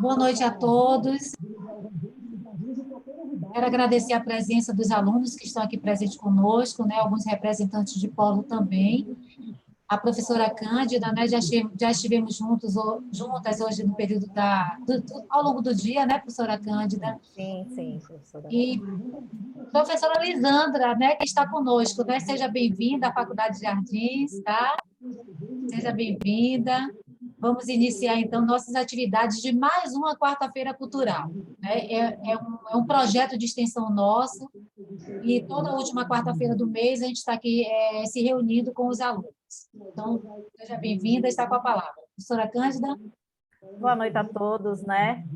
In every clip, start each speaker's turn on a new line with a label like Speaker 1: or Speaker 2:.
Speaker 1: Boa noite a todos. Quero agradecer a presença dos alunos que estão aqui presentes conosco, né, alguns representantes de polo também. A professora Cândida, né, já estivemos juntas hoje no período ao longo do dia, né, professora Cândida?
Speaker 2: Sim, professora.
Speaker 1: E professora Lisandra, né, que está conosco, né? Seja bem-vinda à Faculdade de Jardins, tá? Seja bem-vinda. Vamos iniciar, então, nossas atividades de mais uma quarta-feira cultural. Né? É um projeto de extensão nosso, e toda última quarta-feira do mês a gente está aqui se reunindo com os alunos. Então, seja bem-vinda, está com a palavra. Professora Cândida?
Speaker 2: Boa noite a todos, né?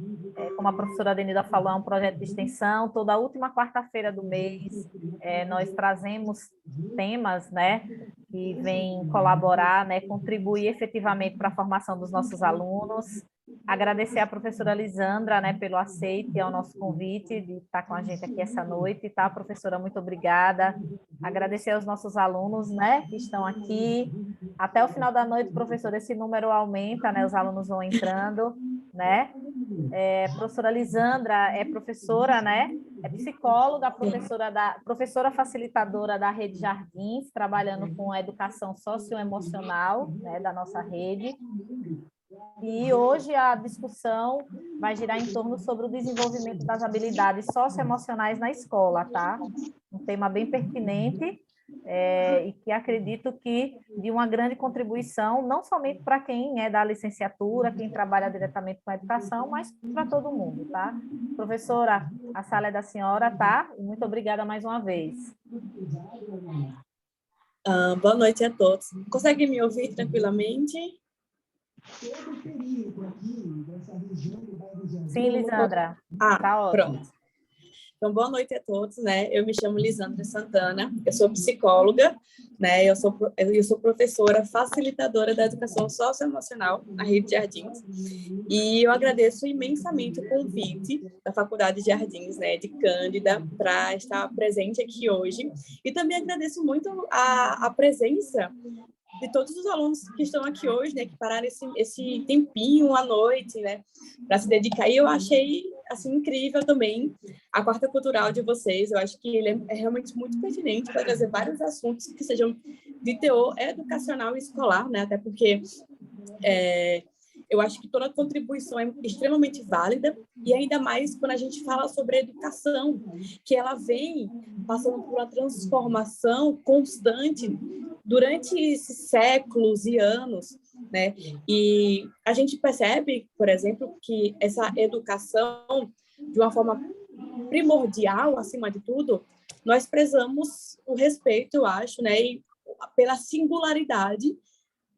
Speaker 2: Como a professora Denida falou, é um projeto de extensão. Toda última quarta-feira do mês, nós trazemos temas, né, que vêm colaborar, né, contribuir efetivamente para a formação dos nossos alunos. Agradecer à professora Lisandra, né, pelo aceite ao nosso convite de estar com a gente aqui essa noite, tá, professora? Muito obrigada. Agradecer aos nossos alunos, né, que estão aqui. Até o final da noite, professor, esse número aumenta, né, os alunos vão entrando, né? Professora Lisandra é professora, né? É psicóloga, professora facilitadora da Rede Jardins, trabalhando com a educação socioemocional, né, da nossa rede. E hoje a discussão vai girar em torno sobre o desenvolvimento das habilidades socioemocionais na escola, tá? Um tema bem pertinente, e que acredito que de uma grande contribuição, não somente para quem é da licenciatura, quem trabalha diretamente com a educação, mas para todo mundo, tá? Professora, a sala é da senhora, tá? Muito obrigada mais uma vez.
Speaker 3: Boa noite a todos. Consegue me ouvir tranquilamente?
Speaker 2: Sim, Lisandra. Tá ótimo.
Speaker 3: Pronto. Então, boa noite a todos, né? Eu me chamo Lisandra Santana, eu sou psicóloga, né? Eu sou professora facilitadora da educação socioemocional na Rede Jardins. E eu agradeço imensamente o convite da Faculdade de Jardins, né, de Cândida, para estar presente aqui hoje. E também agradeço muito a presença de todos os alunos que estão aqui hoje, né, que pararam esse tempinho à noite, né, para se dedicar. E eu achei, assim, incrível também a quarta cultural de vocês. Eu acho que ele é realmente muito pertinente para trazer vários assuntos que sejam de teor educacional e escolar, né, até porque eu acho que toda contribuição é extremamente válida, e ainda mais quando a gente fala sobre a educação, que ela vem passando por uma transformação constante durante esses séculos e anos, né? E a gente percebe, por exemplo, que essa educação, de uma forma primordial, acima de tudo, nós prezamos o respeito, eu acho, né? E pela singularidade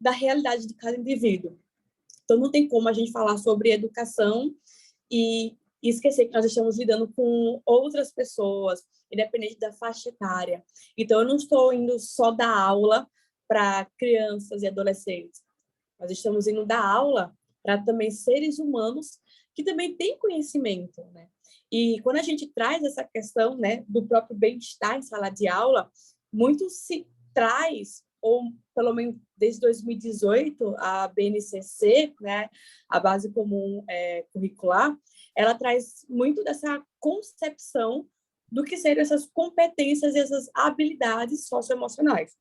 Speaker 3: da realidade de cada indivíduo. Então, não tem como a gente falar sobre educação e esquecer que nós estamos lidando com outras pessoas, independente da faixa etária. Então, eu não estou indo só dar aula para crianças e adolescentes. Nós estamos indo dar aula para também seres humanos que também têm conhecimento, né? E quando a gente traz essa questão, né, do próprio bem-estar em sala de aula, muito se traz, ou pelo menos desde 2018, a BNCC, né, a Base Comum Curricular, ela traz muito dessa concepção do que seriam essas competências e essas habilidades socioemocionais.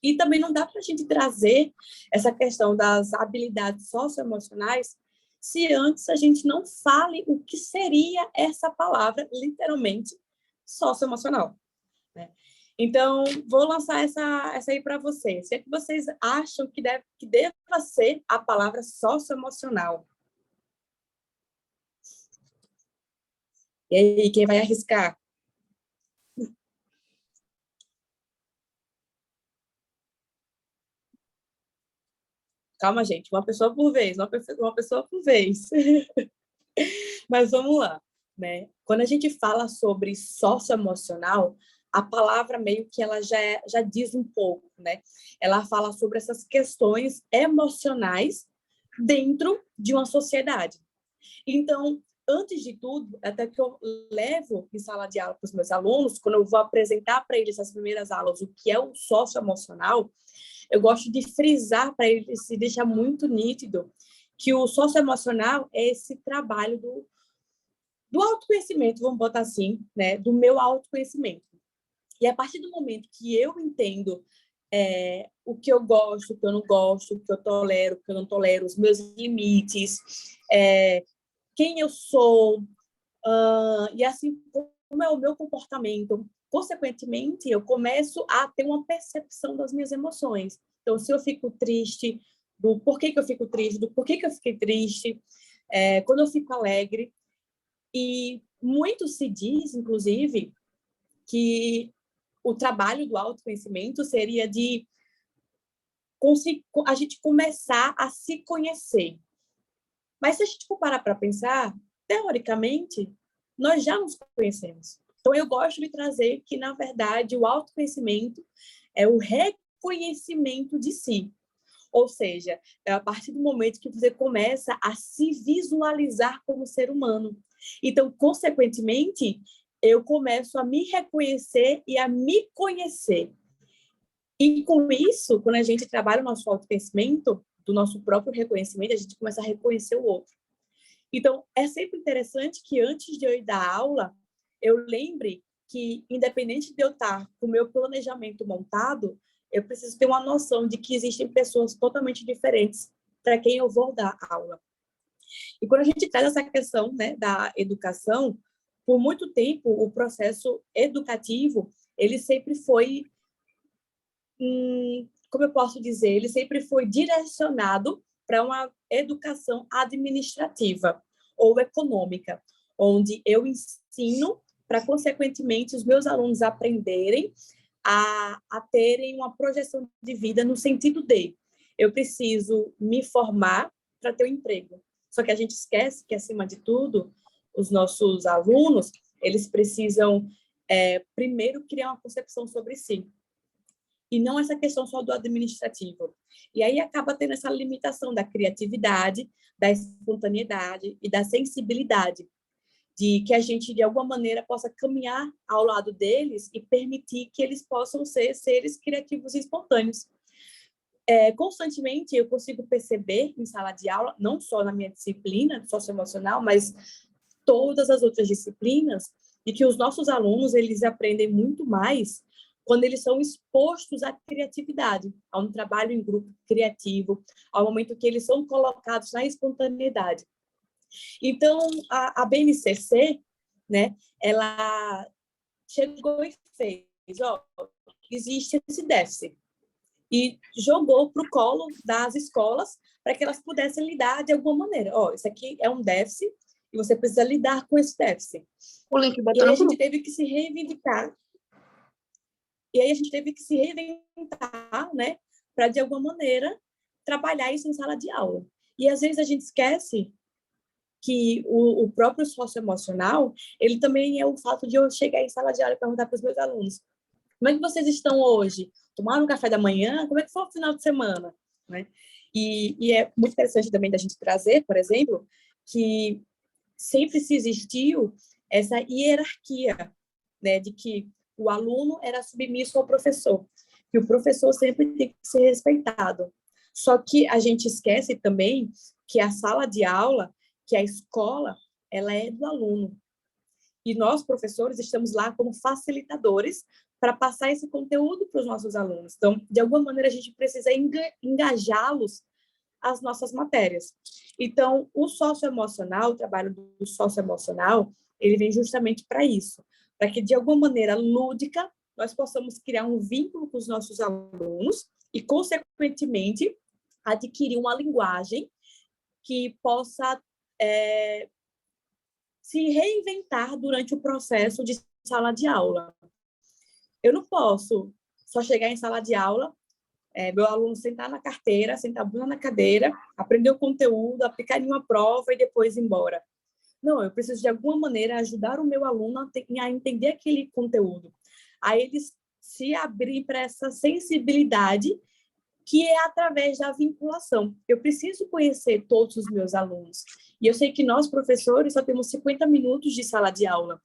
Speaker 3: E também não dá para a gente trazer essa questão das habilidades socioemocionais se antes a gente não fale o que seria essa palavra, literalmente, socioemocional, né? Então, vou lançar essa aí para vocês. O que é que vocês acham que deva ser a palavra socioemocional? E aí, quem vai arriscar? Calma, gente, uma pessoa por vez, uma pessoa por vez. Mas vamos lá, né? Quando a gente fala sobre socioemocional, a palavra meio que ela já diz um pouco, né? Ela fala sobre essas questões emocionais dentro de uma sociedade. Então, antes de tudo, até que eu levo em sala de aula para os meus alunos, quando eu vou apresentar para eles as primeiras aulas o que é o socioemocional, eu gosto de frisar para eles, se deixar muito nítido, que o socioemocional é esse trabalho do autoconhecimento, vamos botar assim, né? Do meu autoconhecimento. E a partir do momento que eu entendo o que eu gosto, o que eu não gosto, o que eu tolero, o que eu não tolero, os meus limites, quem eu sou, e assim como é o meu comportamento, consequentemente, eu começo a ter uma percepção das minhas emoções. Então, se eu fico triste, do porquê que eu fico triste, do porquê que eu fiquei triste, quando eu fico alegre. E muito se diz, inclusive, que o trabalho do autoconhecimento seria de a gente começar a se conhecer. Mas se a gente for parar para pensar, teoricamente, nós já nos conhecemos. Então, eu gosto de trazer que, na verdade, o autoconhecimento é o reconhecimento de si. Ou seja, é a partir do momento que você começa a se visualizar como ser humano. Então, consequentemente, eu começo a me reconhecer e a me conhecer. E com isso, quando a gente trabalha o nosso autoconhecimento, do nosso próprio reconhecimento, a gente começa a reconhecer o outro. Então, é sempre interessante que antes de eu ir dar aula, eu lembre que, independente de eu estar com o meu planejamento montado, eu preciso ter uma noção de que existem pessoas totalmente diferentes para quem eu vou dar aula. E quando a gente traz essa questão, né, da educação, por muito tempo, o processo educativo, ele sempre foi, como eu posso dizer, ele sempre foi direcionado para uma educação administrativa ou econômica, onde eu ensino para, consequentemente, os meus alunos aprenderem a terem uma projeção de vida no sentido de eu preciso me formar para ter um emprego. Só que a gente esquece que, acima de tudo, os nossos alunos, eles precisam, primeiro, criar uma concepção sobre si. E não essa questão só do administrativo. E aí acaba tendo essa limitação da criatividade, da espontaneidade e da sensibilidade, de que a gente, de alguma maneira, possa caminhar ao lado deles e permitir que eles possam ser seres criativos e espontâneos. Constantemente, eu consigo perceber em sala de aula, não só na minha disciplina socioemocional, mas todas as outras disciplinas, de que os nossos alunos, eles aprendem muito mais quando eles são expostos à criatividade, a um trabalho em grupo criativo, ao momento que eles são colocados na espontaneidade. Então, a BNCC, né, ela chegou e fez, existe esse déficit, e jogou para o colo das escolas para que elas pudessem lidar de alguma maneira. Isso aqui é um déficit e você precisa lidar com esse déficit. E aí a gente teve que se reivindicar. Né, para, de alguma maneira, trabalhar isso em sala de aula. E, às vezes, a gente esquece que o próprio socioemocional, ele também é o fato de eu chegar em sala de aula e perguntar para os meus alunos: como é que vocês estão hoje? Tomaram um café da manhã? Como é que foi o final de semana? Né? E é muito interessante também da gente trazer, por exemplo, que sempre se existiu essa hierarquia, né, de que o aluno era submisso ao professor, que o professor sempre tem que ser respeitado. Só que a gente esquece também que a sala de aula, que a escola, ela é do aluno. E nós, professores, estamos lá como facilitadores para passar esse conteúdo para os nossos alunos. Então, de alguma maneira, a gente precisa engajá-los às nossas matérias. Então, o socioemocional, o trabalho do socioemocional, ele vem justamente para isso, para que, de alguma maneira lúdica, nós possamos criar um vínculo com os nossos alunos e, consequentemente, adquirir uma linguagem que possa se reinventar durante o processo de sala de aula. Eu não posso só chegar em sala de aula, meu aluno sentar na carteira, sentar a bunda na cadeira, aprender o conteúdo, aplicar em uma prova e depois ir embora. Não, eu preciso, de alguma maneira, ajudar o meu aluno a entender aquele conteúdo, a eles se abrir para essa sensibilidade que é através da vinculação. Eu preciso conhecer todos os meus alunos. E eu sei que nós, professores, só temos 50 minutos de sala de aula.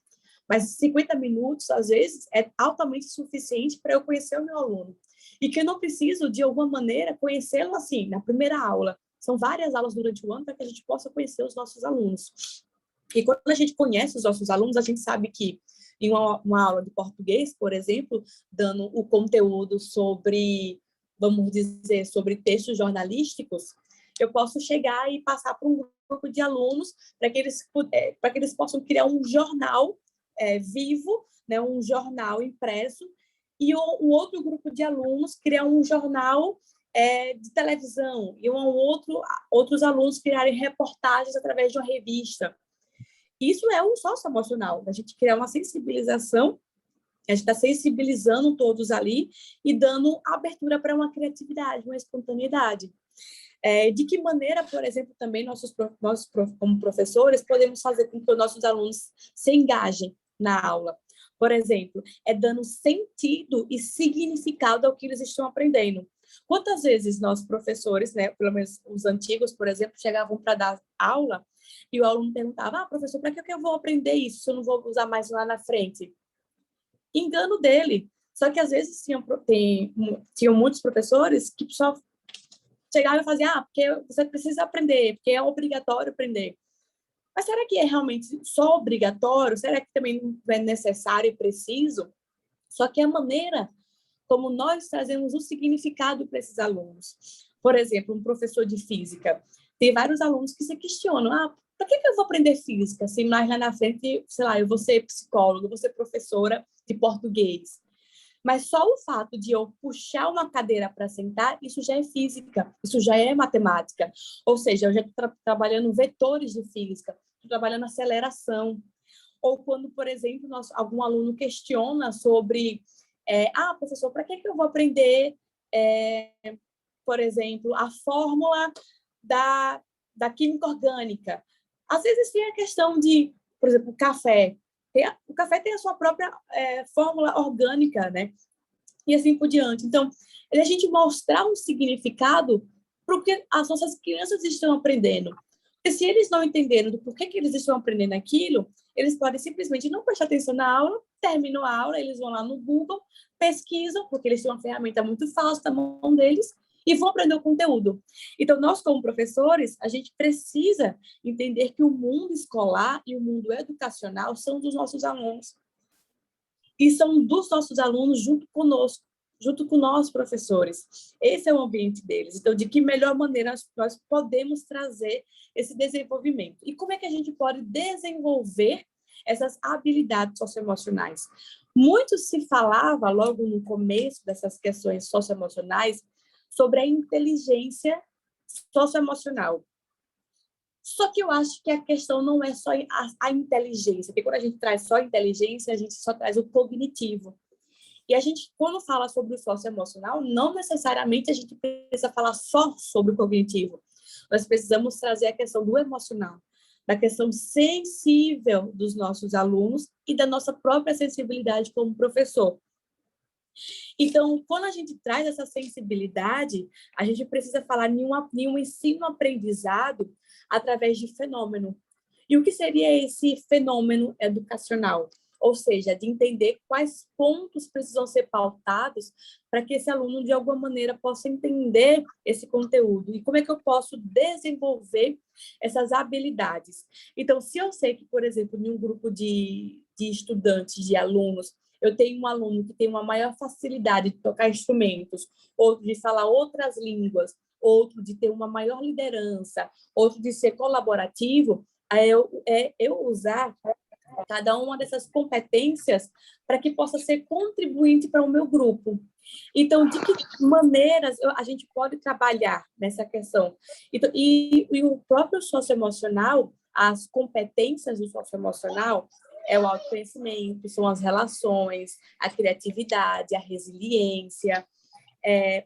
Speaker 3: Mas 50 minutos, às vezes, é altamente suficiente para eu conhecer o meu aluno. E que eu não preciso, de alguma maneira, conhecê-lo assim, na primeira aula. São várias aulas durante o ano para que a gente possa conhecer os nossos alunos. E quando a gente conhece os nossos alunos, a gente sabe que em uma aula de português, por exemplo, dando o conteúdo sobre, vamos dizer, sobre textos jornalísticos, eu posso chegar e passar para um grupo de alunos para que eles possam criar um jornal vivo, né, um jornal impresso, e um outro grupo de alunos criar um jornal de televisão, e outros alunos criarem reportagens através de uma revista. Isso é um socioemocional, a gente criar uma sensibilização, a gente está sensibilizando todos ali e dando abertura para uma criatividade, uma espontaneidade. De que maneira, por exemplo, também nós, como professores, podemos fazer com que os nossos alunos se engajem na aula? Por exemplo, dando sentido e significado ao que eles estão aprendendo. Quantas vezes nós, professores, né, pelo menos os antigos, por exemplo, chegavam para dar aula e o aluno perguntava, professor, para que eu vou aprender isso se eu não vou usar mais lá na frente? Engano dele. Só que, às vezes, tinham muitos professores que só chegavam e faziam, porque você precisa aprender, porque é obrigatório aprender. Mas será que é realmente só obrigatório? Será que também não é necessário e preciso? Só que a maneira como nós trazemos o significado para esses alunos. Por exemplo, um professor de física. Tem vários alunos que se questionam, para que eu vou aprender física se mais lá na frente, sei lá, eu vou ser psicóloga, eu vou ser professora de português? Mas só o fato de eu puxar uma cadeira para sentar, isso já é física, isso já é matemática. Ou seja, eu já estou trabalhando vetores de física, estou trabalhando aceleração. Ou quando, por exemplo, algum aluno questiona sobre, professor, para que eu vou aprender, por exemplo, a fórmula da química orgânica? Às vezes tem a questão de, por exemplo, o café. O café tem a sua própria fórmula orgânica, né? E assim por diante. Então, a gente mostrar um significado para o que as nossas crianças estão aprendendo. Porque se eles não entenderam do porquê que eles estão aprendendo aquilo, eles podem simplesmente não prestar atenção na aula, terminam a aula, eles vão lá no Google, pesquisam, porque eles têm uma ferramenta muito fácil na mão deles, e vão aprender o conteúdo. Então, nós, como professores, a gente precisa entender que o mundo escolar e o mundo educacional são dos nossos alunos. E são dos nossos alunos junto conosco, junto com nós, professores. Esse é o ambiente deles. Então, de que melhor maneira nós podemos trazer esse desenvolvimento? E como é que a gente pode desenvolver essas habilidades socioemocionais? Muito se falava, logo no começo dessas questões socioemocionais, sobre a inteligência socioemocional. Só que eu acho que a questão não é só a inteligência, porque quando a gente traz só a inteligência, a gente só traz o cognitivo. E a gente, quando fala sobre o socioemocional, não necessariamente a gente precisa falar só sobre o cognitivo. Nós precisamos trazer a questão do emocional, da questão sensível dos nossos alunos e da nossa própria sensibilidade como professor. Então, quando a gente traz essa sensibilidade, a gente precisa falar em um ensino-aprendizado através de fenômeno. E o que seria esse fenômeno educacional? Ou seja, de entender quais pontos precisam ser pautados para que esse aluno, de alguma maneira, possa entender esse conteúdo. E como é que eu posso desenvolver essas habilidades? Então, se eu sei que, por exemplo, em um grupo de estudantes, de alunos, eu tenho um aluno que tem uma maior facilidade de tocar instrumentos, outro de falar outras línguas, outro de ter uma maior liderança, outro de ser colaborativo, eu usar cada uma dessas competências para que possa ser contribuinte para o meu grupo. Então, de que maneiras a gente pode trabalhar nessa questão? Então, e o próprio socioemocional, as competências do socioemocional, é o autoconhecimento, são as relações, a criatividade, a resiliência,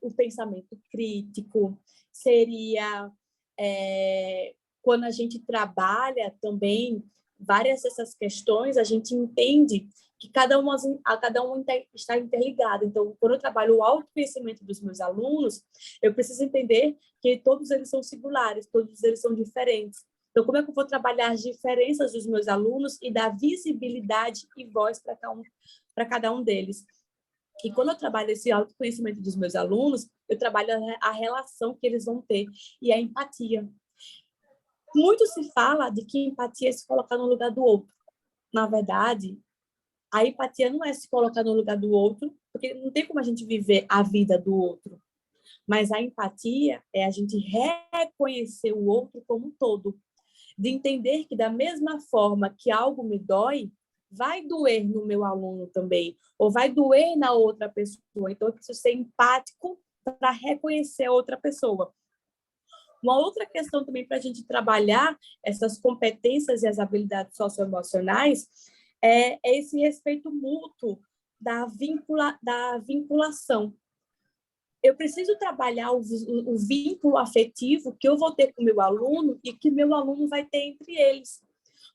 Speaker 3: o pensamento crítico, seria quando a gente trabalha também várias dessas questões, a gente entende que cada um está interligado. Então, quando eu trabalho o autoconhecimento dos meus alunos, eu preciso entender que todos eles são singulares, todos eles são diferentes. Então, como é que eu vou trabalhar as diferenças dos meus alunos e dar visibilidade e voz para cada um deles? E quando eu trabalho esse autoconhecimento dos meus alunos, eu trabalho a relação que eles vão ter e a empatia. Muito se fala de que empatia é se colocar no lugar do outro. Na verdade, a empatia não é se colocar no lugar do outro, porque não tem como a gente viver a vida do outro. Mas a empatia é a gente reconhecer o outro como um todo. De entender que da mesma forma que algo me dói, vai doer no meu aluno também, ou vai doer na outra pessoa. Então, eu preciso ser empático para reconhecer a outra pessoa. Uma outra questão também para a gente trabalhar essas competências e as habilidades socioemocionais é esse respeito mútuo da vinculação. Eu preciso trabalhar o vínculo afetivo que eu vou ter com o meu aluno e que meu aluno vai ter entre eles.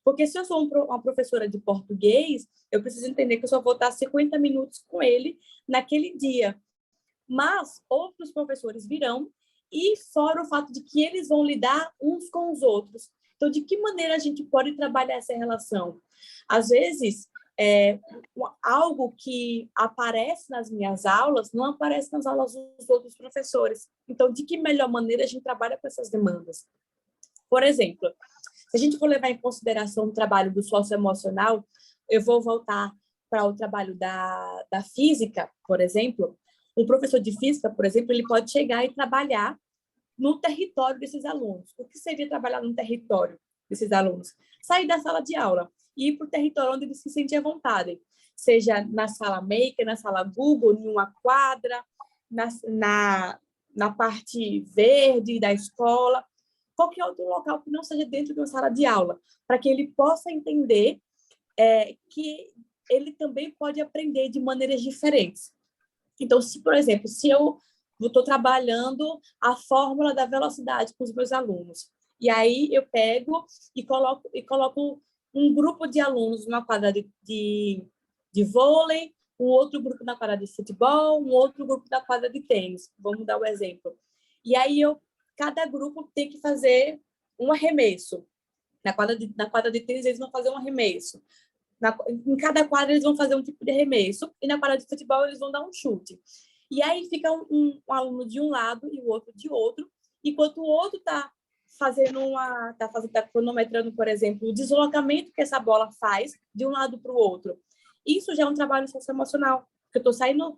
Speaker 3: Porque se eu sou uma professora de português, eu preciso entender que eu só vou estar 50 minutos com ele naquele dia. Mas outros professores virão e fora o fato de que eles vão lidar uns com os outros. Então, de que maneira a gente pode trabalhar essa relação? Às vezes, algo que aparece nas minhas aulas não aparece nas aulas dos outros professores. Então, de que melhor maneira a gente trabalha com essas demandas? Por exemplo, se a gente for levar em consideração o trabalho do socioemocional, eu vou voltar para o trabalho da física, por exemplo. Um professor de física, por exemplo, ele pode chegar e trabalhar no território desses alunos. O que seria trabalhar no território desses alunos? Sair da sala de aula e ir para o território onde eles se sentem à vontade. Seja na sala Maker, na sala Google, em uma quadra, na parte verde da escola, qualquer outro local que não seja dentro de uma sala de aula, para que ele possa entender que ele também pode aprender de maneiras diferentes. Então, por exemplo, se eu estou trabalhando a fórmula da velocidade com os meus alunos, e aí eu pego e coloco um grupo de alunos numa quadra de vôlei, um outro grupo na quadra de futebol, um outro grupo na quadra de tênis. Vamos dar um exemplo. E aí cada grupo tem que fazer um arremesso. Na quadra de tênis, eles vão fazer um arremesso. Em cada quadra, eles vão fazer um tipo de arremesso. E na quadra de futebol, eles vão dar um chute. E aí fica um aluno de um lado e o outro de outro. Enquanto o outro está cronometrando, por exemplo, o deslocamento que essa bola faz de um lado para o outro. Isso já é um trabalho socioemocional. Porque eu estou saindo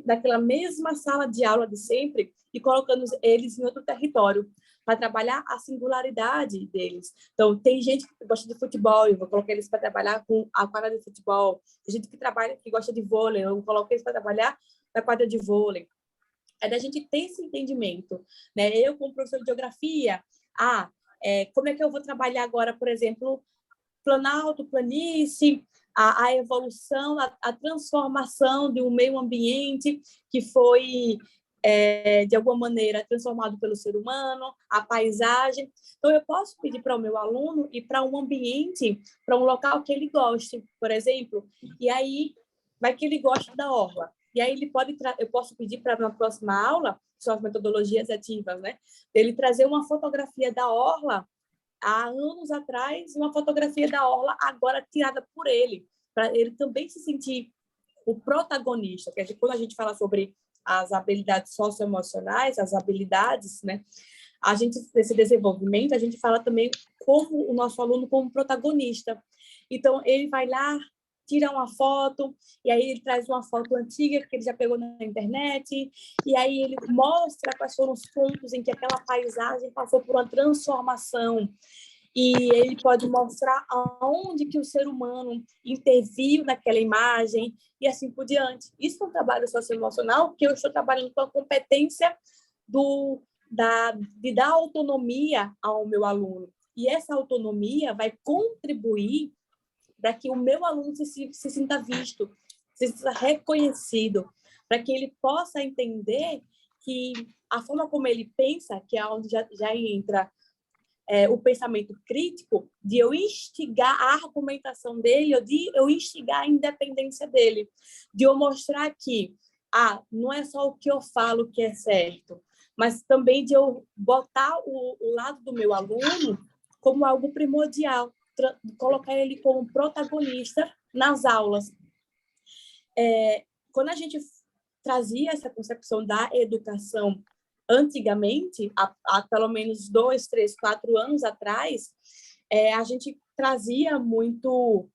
Speaker 3: daquela mesma sala de aula de sempre e colocando eles em outro território para trabalhar a singularidade deles. Então, tem gente que gosta de futebol, eu vou colocar eles para trabalhar com a quadra de futebol. Tem gente que gosta de vôlei, eu vou colocar eles para trabalhar na quadra de vôlei. É da gente ter esse entendimento, né? Eu, como professor de geografia, como é que eu vou trabalhar agora, por exemplo, planalto, planície, a evolução, a transformação de um meio ambiente que foi, de alguma maneira, transformado pelo ser humano, a paisagem. Então, eu posso pedir para o meu aluno ir para um ambiente, para um local que ele goste, por exemplo, e aí vai que ele gosta da orla. E aí eu posso pedir para, na próxima aula, são as metodologias ativas, né? Ele trazer uma fotografia da orla há anos atrás, uma fotografia da orla agora tirada por ele, para ele também se sentir o protagonista. Quer dizer, quando a gente fala sobre as habilidades socioemocionais, as habilidades, né? Nesse desenvolvimento, a gente fala também como o nosso aluno como protagonista. Então, ele vai lá, tira uma foto, e aí ele traz uma foto antiga que ele já pegou na internet, e aí ele mostra quais foram os pontos em que aquela paisagem passou por uma transformação, e ele pode mostrar aonde que o ser humano interviu naquela imagem, e assim por diante. Isso é um trabalho socioemocional, que eu estou trabalhando com a competência de dar autonomia ao meu aluno. E essa autonomia vai contribuir para que o meu aluno se sinta visto, se sinta reconhecido, para que ele possa entender que a forma como ele pensa, que é onde já entra o pensamento crítico, de eu instigar a argumentação dele, ou de eu instigar a independência dele, de eu mostrar que não é só o que eu falo que é certo, mas também de eu botar o lado do meu aluno como algo primordial, colocar ele como protagonista nas aulas. Quando a gente trazia essa concepção da educação antigamente, há pelo menos 2, 3, 4 anos atrás, a gente trazia muito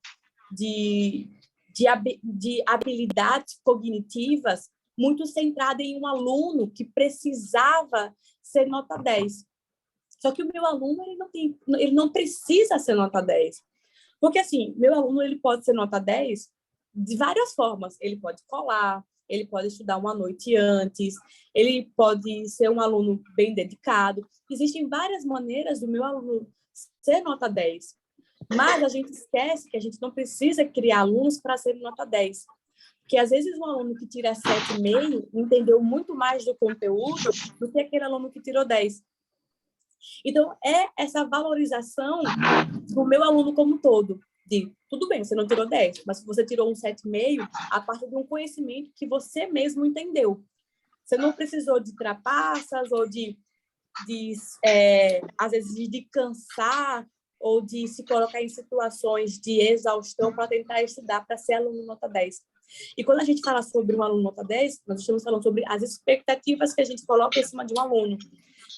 Speaker 3: de habilidades cognitivas muito centrada em um aluno que precisava ser nota 10. Só que o meu aluno ele não precisa ser nota 10. Porque, assim, meu aluno ele pode ser nota 10 de várias formas. Ele pode colar, ele pode estudar uma noite antes, ele pode ser um aluno bem dedicado. Existem várias maneiras do meu aluno ser nota 10. Mas a gente esquece que a gente não precisa criar alunos para ser nota 10. Porque, às vezes, um aluno que tira 7,5 entendeu muito mais do conteúdo do que aquele aluno que tirou 10. Então, é essa valorização do meu aluno como um todo. Tudo bem, você não tirou 10, mas você tirou um 7,5 a partir de um conhecimento que você mesmo entendeu. Você não precisou de trapaças ou às vezes, de cansar ou de se colocar em situações de exaustão para tentar estudar para ser aluno nota 10. E quando a gente fala sobre um aluno nota 10, nós estamos falando sobre as expectativas que a gente coloca em cima de um aluno,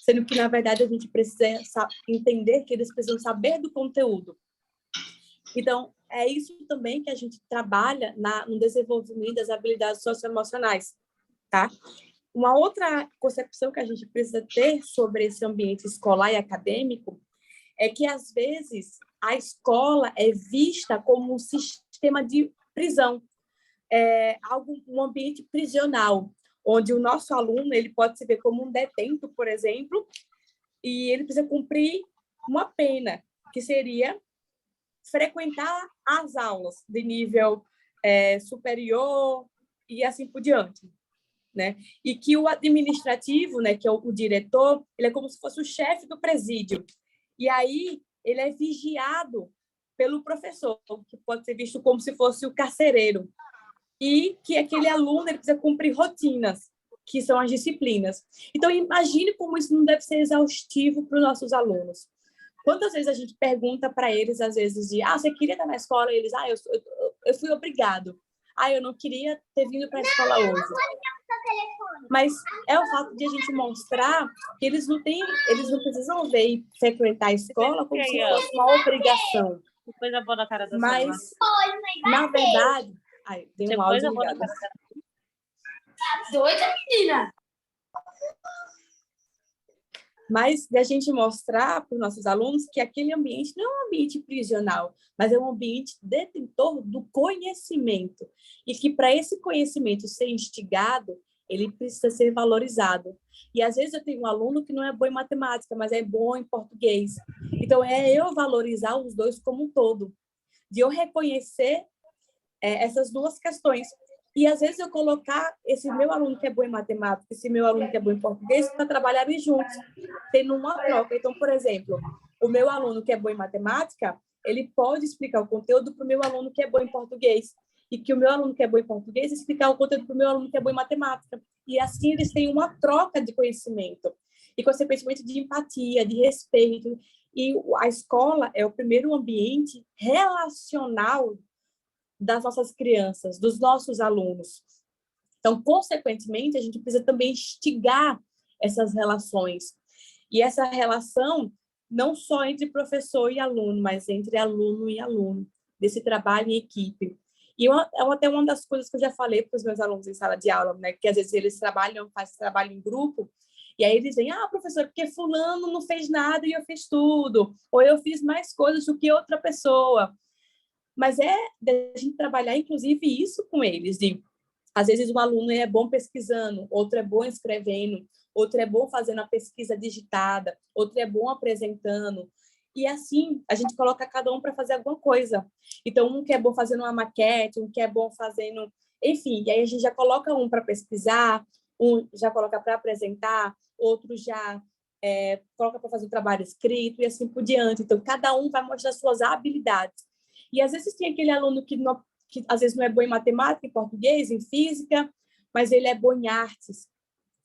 Speaker 3: sendo que, na verdade, a gente precisa entender que eles precisam saber do conteúdo. Então, é isso também que a gente trabalha no desenvolvimento das habilidades socioemocionais, tá? Uma outra concepção que a gente precisa ter sobre esse ambiente escolar e acadêmico é que, às vezes, a escola é vista como um sistema de prisão, um ambiente prisional, onde o nosso aluno ele pode se ver como um detento, por exemplo, e ele precisa cumprir uma pena, que seria frequentar as aulas de nível superior e assim por diante, né? E que o administrativo, né, que é o diretor, ele é como se fosse o chefe do presídio. E aí ele é vigiado pelo professor, que pode ser visto como se fosse o carcereiro. E que aquele aluno ele precisa cumprir rotinas, que são as disciplinas. Então, imagine como isso não deve ser exaustivo para os nossos alunos. Quantas vezes a gente pergunta para eles, às vezes, você queria estar na escola? E eles, eu fui obrigado. Eu não queria ter vindo para a escola hoje. Mas é o fato de a gente mostrar que eles não precisam ver e frequentar a escola como se fosse uma obrigação.
Speaker 2: Coisa boa na cara da
Speaker 3: Mas, na verdade... tem um áudio ligado.
Speaker 4: Doida, menina!
Speaker 3: Mas de a gente mostrar para os nossos alunos que aquele ambiente não é um ambiente prisional, mas é um ambiente detentor do conhecimento. E que para esse conhecimento ser instigado, ele precisa ser valorizado. E às vezes eu tenho um aluno que não é bom em matemática, mas é bom em português. Então, eu valorizar os dois como um todo. De eu reconhecer essas duas questões. E, às vezes, eu colocar esse meu aluno que é bom em matemática, esse meu aluno que é bom em português, para trabalharem juntos, tendo uma troca. Então, por exemplo, o meu aluno que é bom em matemática, ele pode explicar o conteúdo para o meu aluno que é bom em português. E que o meu aluno que é bom em português explicar o conteúdo para o meu aluno que é bom em matemática. E, assim, eles têm uma troca de conhecimento. E, consequentemente, de empatia, de respeito. E a escola é o primeiro ambiente relacional das nossas crianças, dos nossos alunos. Então, consequentemente, a gente precisa também instigar essas relações. E essa relação não só entre professor e aluno, mas entre aluno e aluno, desse trabalho em equipe. E até uma das coisas que eu já falei para os meus alunos em sala de aula, né, que às vezes eles fazem trabalho em grupo, e aí eles dizem, professor, porque fulano não fez nada e eu fiz tudo, ou eu fiz mais coisas do que outra pessoa. Mas a gente trabalhar, inclusive, isso com eles. Às vezes, um aluno é bom pesquisando, outro é bom escrevendo, outro é bom fazendo a pesquisa digitada, outro é bom apresentando. E, assim, a gente coloca cada um para fazer alguma coisa. Então, um que é bom fazendo uma maquete, um que é bom fazendo... Enfim, e aí a gente já coloca um para pesquisar, um já coloca para apresentar, outro já coloca para fazer o trabalho escrito e assim por diante. Então, cada um vai mostrar suas habilidades. E, às vezes, tem aquele aluno que às vezes, não é bom em matemática, em português, em física, mas ele é bom em artes.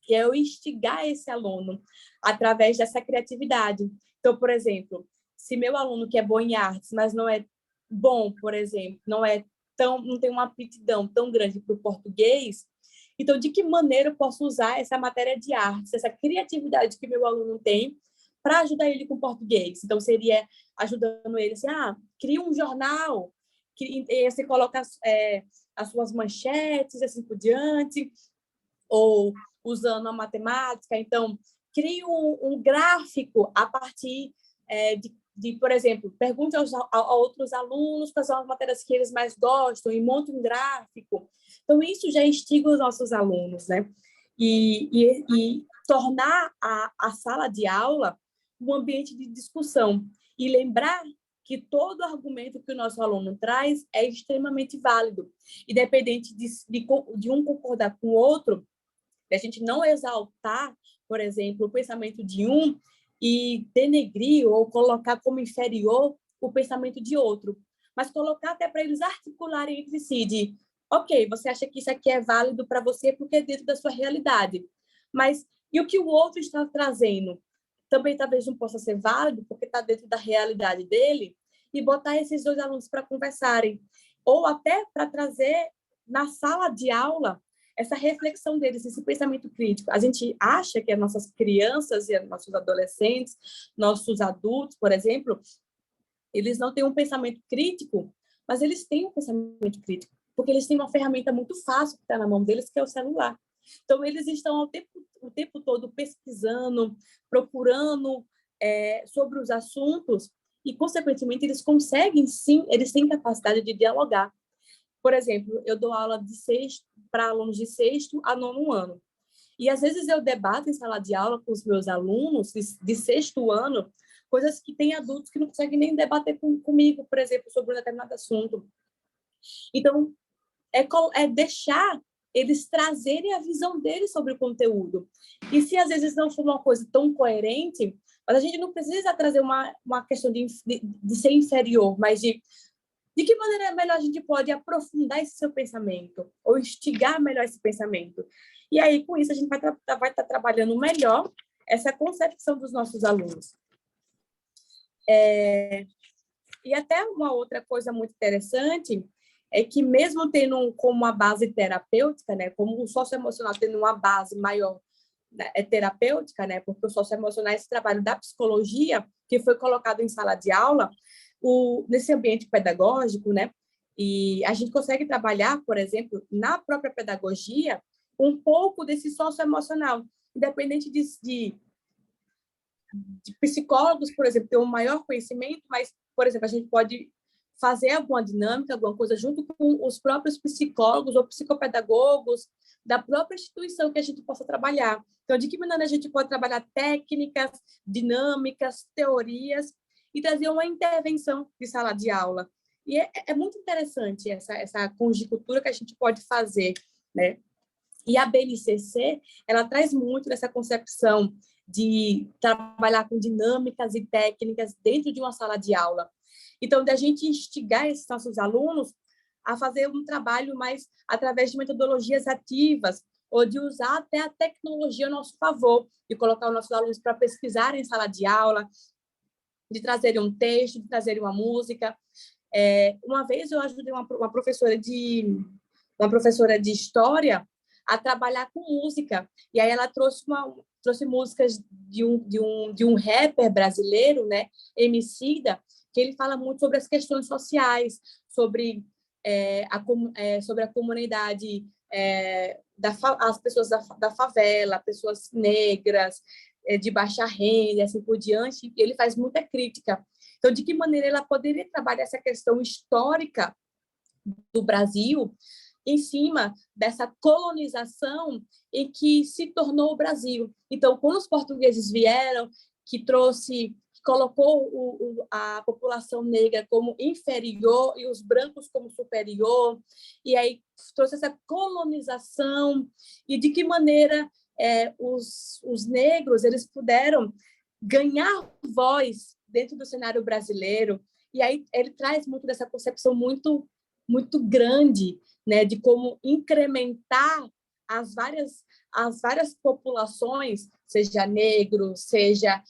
Speaker 3: Que é eu instigar esse aluno através dessa criatividade. Então, por exemplo, se meu aluno que é bom em artes, mas não é bom, por exemplo, não tem uma aptidão tão grande para o português, então, de que maneira eu posso usar essa matéria de artes, essa criatividade que meu aluno tem, para ajudar ele com o português? Então, seria ajudando ele assim, cria um jornal, e você coloca as suas manchetes, assim por diante, ou usando a matemática. Então, crie um gráfico a partir por exemplo, pergunte a outros alunos quais são as matérias que eles mais gostam e monte um gráfico. Então, isso já instiga os nossos alunos, né? E tornar a sala de aula um ambiente de discussão. E lembrar que todo argumento que o nosso aluno traz é extremamente válido. Independente de um concordar com o outro, a gente não exaltar, por exemplo, o pensamento de um e denegrir ou colocar como inferior o pensamento de outro, mas colocar até para eles articularem entre si de, ok, você acha que isso aqui é válido para você porque é dentro da sua realidade, mas e o que o outro está trazendo? Também talvez não possa ser válido porque está dentro da realidade dele, e botar esses dois alunos para conversarem, ou até para trazer na sala de aula essa reflexão deles, esse pensamento crítico. A gente acha que as nossas crianças e os nossos adolescentes, nossos adultos, por exemplo, eles não têm um pensamento crítico, mas eles têm um pensamento crítico, porque eles têm uma ferramenta muito fácil que está na mão deles, que é o celular. Então, eles estão o tempo todo pesquisando, procurando sobre os assuntos e, consequentemente, eles conseguem, sim, eles têm capacidade de dialogar. Por exemplo, eu dou aula para alunos de 6º a 9º ano. E, às vezes, eu debato em sala de aula com os meus alunos de 6º ano coisas que tem adultos que não conseguem nem debater comigo, por exemplo, sobre um determinado assunto. Então, é deixar eles trazerem a visão deles sobre o conteúdo. E se, às vezes, não for uma coisa tão coerente, mas a gente não precisa trazer uma questão de ser inferior, mas de que maneira melhor a gente pode aprofundar esse seu pensamento ou instigar melhor esse pensamento? E aí, com isso, a gente vai estar trabalhando melhor essa concepção dos nossos alunos. E até uma outra coisa muito interessante é que, mesmo tendo como uma base terapêutica, né, como o socioemocional tendo uma base maior terapêutica, né, porque o socioemocional é esse trabalho da psicologia que foi colocado em sala de aula, nesse ambiente pedagógico, né? E a gente consegue trabalhar, por exemplo, na própria pedagogia, um pouco desse socioemocional, independente de psicólogos, por exemplo, ter um maior conhecimento, mas, por exemplo, a gente pode fazer alguma dinâmica, alguma coisa junto com os próprios psicólogos ou psicopedagogos da própria instituição que a gente possa trabalhar. Então, de que maneira a gente pode trabalhar técnicas, dinâmicas, teorias e trazer uma intervenção de sala de aula. E é muito interessante essa conjuntura que a gente pode fazer, né? E a BNCC, ela traz muito dessa concepção de trabalhar com dinâmicas e técnicas dentro de uma sala de aula. Então, da gente instigar esses nossos alunos a fazer um trabalho mais através de metodologias ativas, ou de usar até a tecnologia a nosso favor, de colocar os nossos alunos para pesquisar em sala de aula, de trazerem um texto, de trazerem uma música. Uma vez eu ajudei uma professora de história a trabalhar com música, e aí ela trouxe músicas de um rapper brasileiro, né, Emicida, que ele fala muito sobre as questões sociais, sobre a comunidade, as pessoas da favela, pessoas negras, de baixa renda, assim por diante. Ele faz muita crítica. Então, de que maneira ela poderia trabalhar essa questão histórica do Brasil em cima dessa colonização em que se tornou o Brasil. Então, quando os portugueses vieram, que colocou a população negra como inferior e os brancos como superior, e aí trouxe essa colonização, e de que maneira os negros eles puderam ganhar voz dentro do cenário brasileiro. E aí ele traz muito dessa concepção muito, muito grande, né, de como incrementar as várias populações, seja negro, seja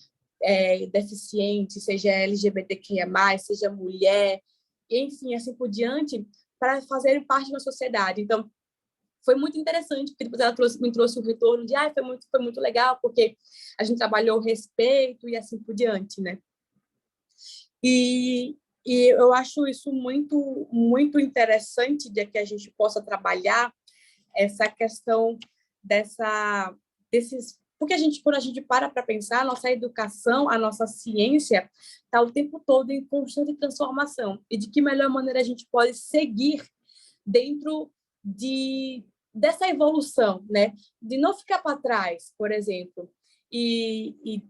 Speaker 3: deficiente, seja LGBTQIA+, seja mulher, enfim, assim por diante, para fazerem parte da sociedade. Então, foi muito interessante, porque depois ela me trouxe o retorno de foi muito legal, porque a gente trabalhou o respeito e assim por diante, né? E eu acho isso muito, muito interessante de que a gente possa trabalhar essa questão desses... Porque quando a gente para pensar, a nossa educação, a nossa ciência está o tempo todo em constante transformação. E de que melhor maneira a gente pode seguir dentro dessa evolução, né? De não ficar para trás, por exemplo, e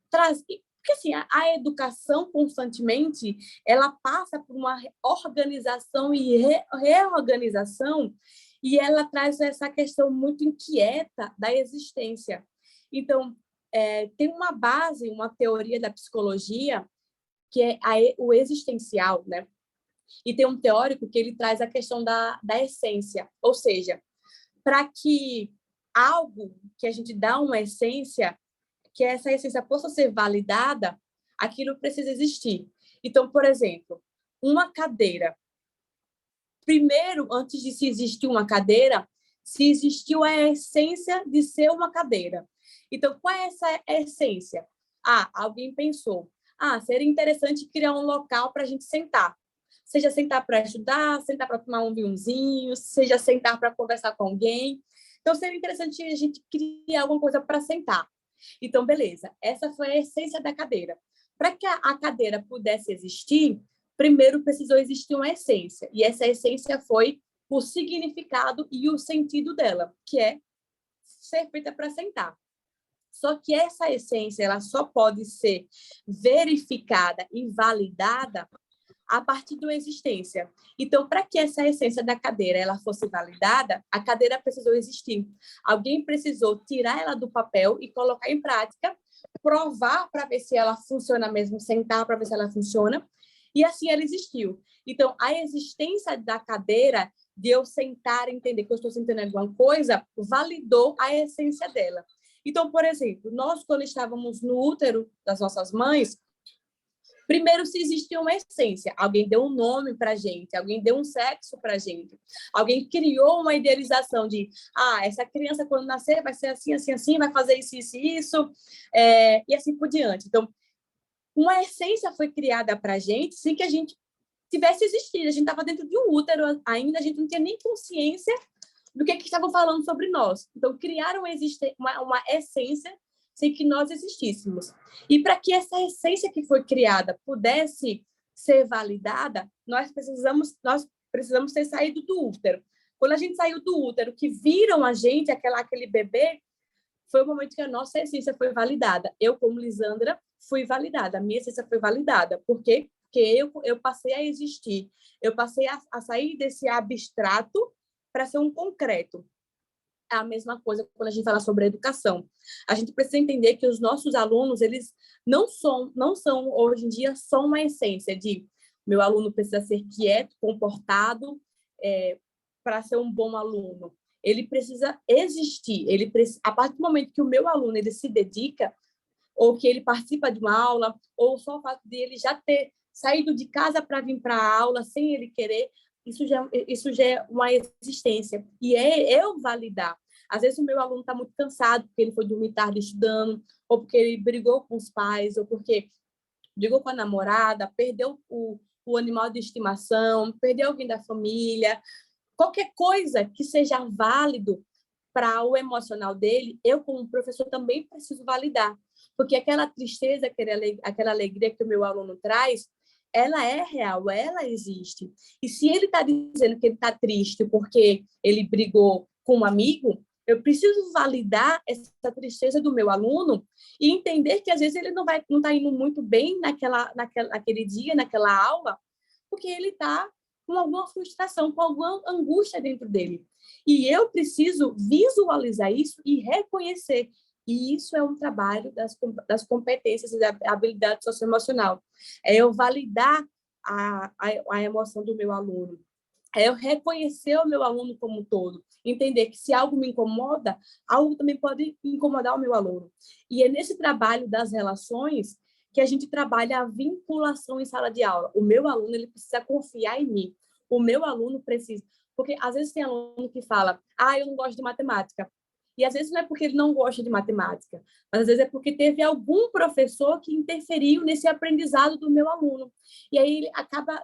Speaker 3: trazer... Porque, assim, a educação, constantemente, ela passa por uma organização e reorganização, e ela traz essa questão muito inquieta da existência. Então, tem uma base, uma teoria da psicologia, que é o existencial, né? E tem um teórico que ele traz a questão da essência, ou seja, para que algo que a gente dá uma essência, que essa essência possa ser validada, aquilo precisa existir. Então, por exemplo, uma cadeira. Primeiro, antes de se existir uma cadeira, se existiu a essência de ser uma cadeira. Então, qual é essa essência? Alguém pensou, seria interessante criar um local para a gente sentar. Seja sentar para estudar, sentar para tomar um vinhozinho, seja sentar para conversar com alguém. Então, seria interessante a gente criar alguma coisa para sentar. Então, beleza, essa foi a essência da cadeira. Para que a cadeira pudesse existir, primeiro precisou existir uma essência, e essa essência foi o significado e o sentido dela, que é ser feita para sentar. Só que essa essência ela só pode ser verificada e validada a partir da existência. Então, para que essa essência da cadeira ela fosse validada, a cadeira precisou existir. Alguém precisou tirar ela do papel e colocar em prática, provar para ver se ela funciona mesmo, sentar para ver se ela funciona, e assim ela existiu. Então, a existência da cadeira, de eu sentar e entender que eu estou sentindo alguma coisa, validou a essência dela. Então, por exemplo, nós, quando estávamos no útero das nossas mães, primeiro, se existia uma essência, alguém deu um nome para a gente, alguém deu um sexo para a gente, alguém criou uma idealização de, essa criança quando nascer vai ser assim, assim, assim, vai fazer isso, isso, isso, e assim por diante. Então, uma essência foi criada para a gente sem que a gente tivesse existido, a gente estava dentro de um útero ainda, a gente não tinha nem consciência do que estavam falando sobre nós. Então, criaram uma essência sem que nós existíssemos. E para que essa essência que foi criada pudesse ser validada, nós precisamos ter saído do útero. Quando a gente saiu do útero, que viram a gente, aquele bebê, foi o momento que a nossa essência foi validada. Eu, como Lisandra, fui validada. A minha essência foi validada. Por quê? Porque eu passei a existir. Eu passei a sair desse abstrato para ser um concreto. É a mesma coisa quando a gente fala sobre educação. A gente precisa entender que os nossos alunos, eles não são hoje em dia, só uma essência de meu aluno precisa ser quieto, comportado, para ser um bom aluno. Ele precisa existir. A partir do momento que o meu aluno ele se dedica, ou que ele participa de uma aula, ou só o fato de ele já ter saído de casa para vir para a aula sem ele querer, isso já é uma existência. E eu validar. Às vezes o meu aluno está muito cansado porque ele foi dormir tarde estudando, ou porque ele brigou com os pais, ou porque brigou com a namorada, perdeu o animal de estimação, perdeu alguém da família. Qualquer coisa que seja válido para o emocional dele, eu, como professor, também preciso validar. Porque aquela tristeza, aquela alegria que o meu aluno traz, ela é real, ela existe. E se ele está dizendo que ele está triste porque ele brigou com um amigo, eu preciso validar essa tristeza do meu aluno e entender que, às vezes, ele não está indo muito bem naquele dia, naquela aula, porque ele está com alguma frustração, com alguma angústia dentro dele. E eu preciso visualizar isso e reconhecer. E isso é um trabalho das competências e da habilidade socioemocional. É eu validar a emoção do meu aluno. É eu reconhecer o meu aluno como um todo. Entender que se algo me incomoda, algo também pode incomodar o meu aluno. E é nesse trabalho das relações que a gente trabalha a vinculação em sala de aula. O meu aluno, ele precisa confiar em mim. O meu aluno precisa... Porque às vezes tem aluno que fala, eu não gosto de matemática. E às vezes não é porque ele não gosta de matemática, mas às vezes é porque teve algum professor que interferiu nesse aprendizado do meu aluno. E aí ele acaba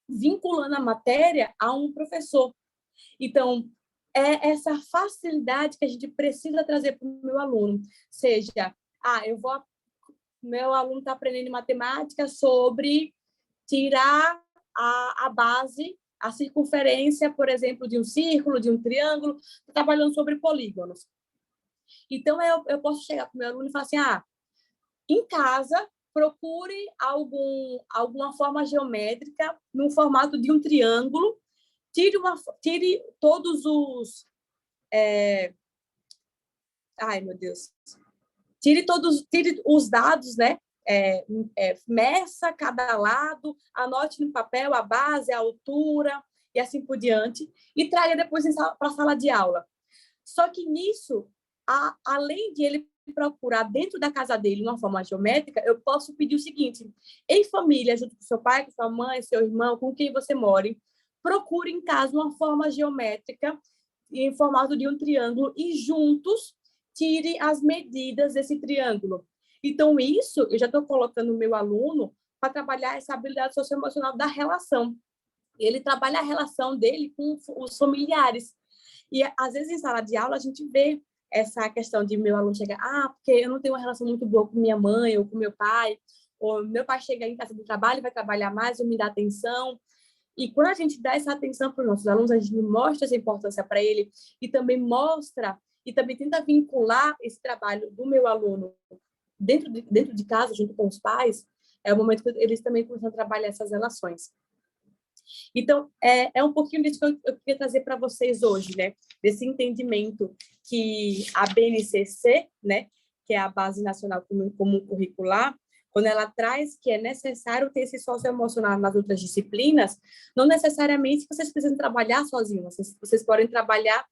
Speaker 3: vinculando a matéria a um professor. Então, é essa facilidade que a gente precisa trazer para o meu aluno. Seja, meu aluno está aprendendo matemática sobre tirar a base, a circunferência, por exemplo, de um círculo, de um triângulo, trabalhando sobre polígonos. Então, eu posso chegar para o meu aluno e falar assim, em casa, procure alguma forma geométrica no formato de um triângulo, tire todos os... meu Deus. Tire os dados, né? Meça cada lado, anote no papel a base, a altura e assim por diante, e traga depois para a sala de aula. Só que nisso, além de ele procurar dentro da casa dele uma forma geométrica, eu posso pedir o seguinte: em família, junto com seu pai, com sua mãe, seu irmão, com quem você more, procure em casa uma forma geométrica em formato de um triângulo e juntos tire as medidas desse triângulo. Então, isso eu já estou colocando o meu aluno para trabalhar essa habilidade socioemocional da relação. Ele trabalha a relação dele com os familiares. E, às vezes, em sala de aula, a gente vê essa questão de meu aluno chegar, porque eu não tenho uma relação muito boa com minha mãe ou com meu pai, ou meu pai chega em casa do trabalho, vai trabalhar mais, ou me dá atenção. E quando a gente dá essa atenção para os nossos alunos, a gente mostra essa importância para ele e também mostra e também tenta vincular esse trabalho do meu aluno dentro de casa, junto com os pais, é o momento que eles também começam a trabalhar essas relações. Então, é um pouquinho disso que eu queria trazer para vocês hoje, né? Desse entendimento que a BNCC, né, que é a Base Nacional Comum Curricular, quando ela traz que é necessário ter esse socioemocional nas outras disciplinas, não necessariamente vocês precisam trabalhar sozinhos, vocês podem trabalhar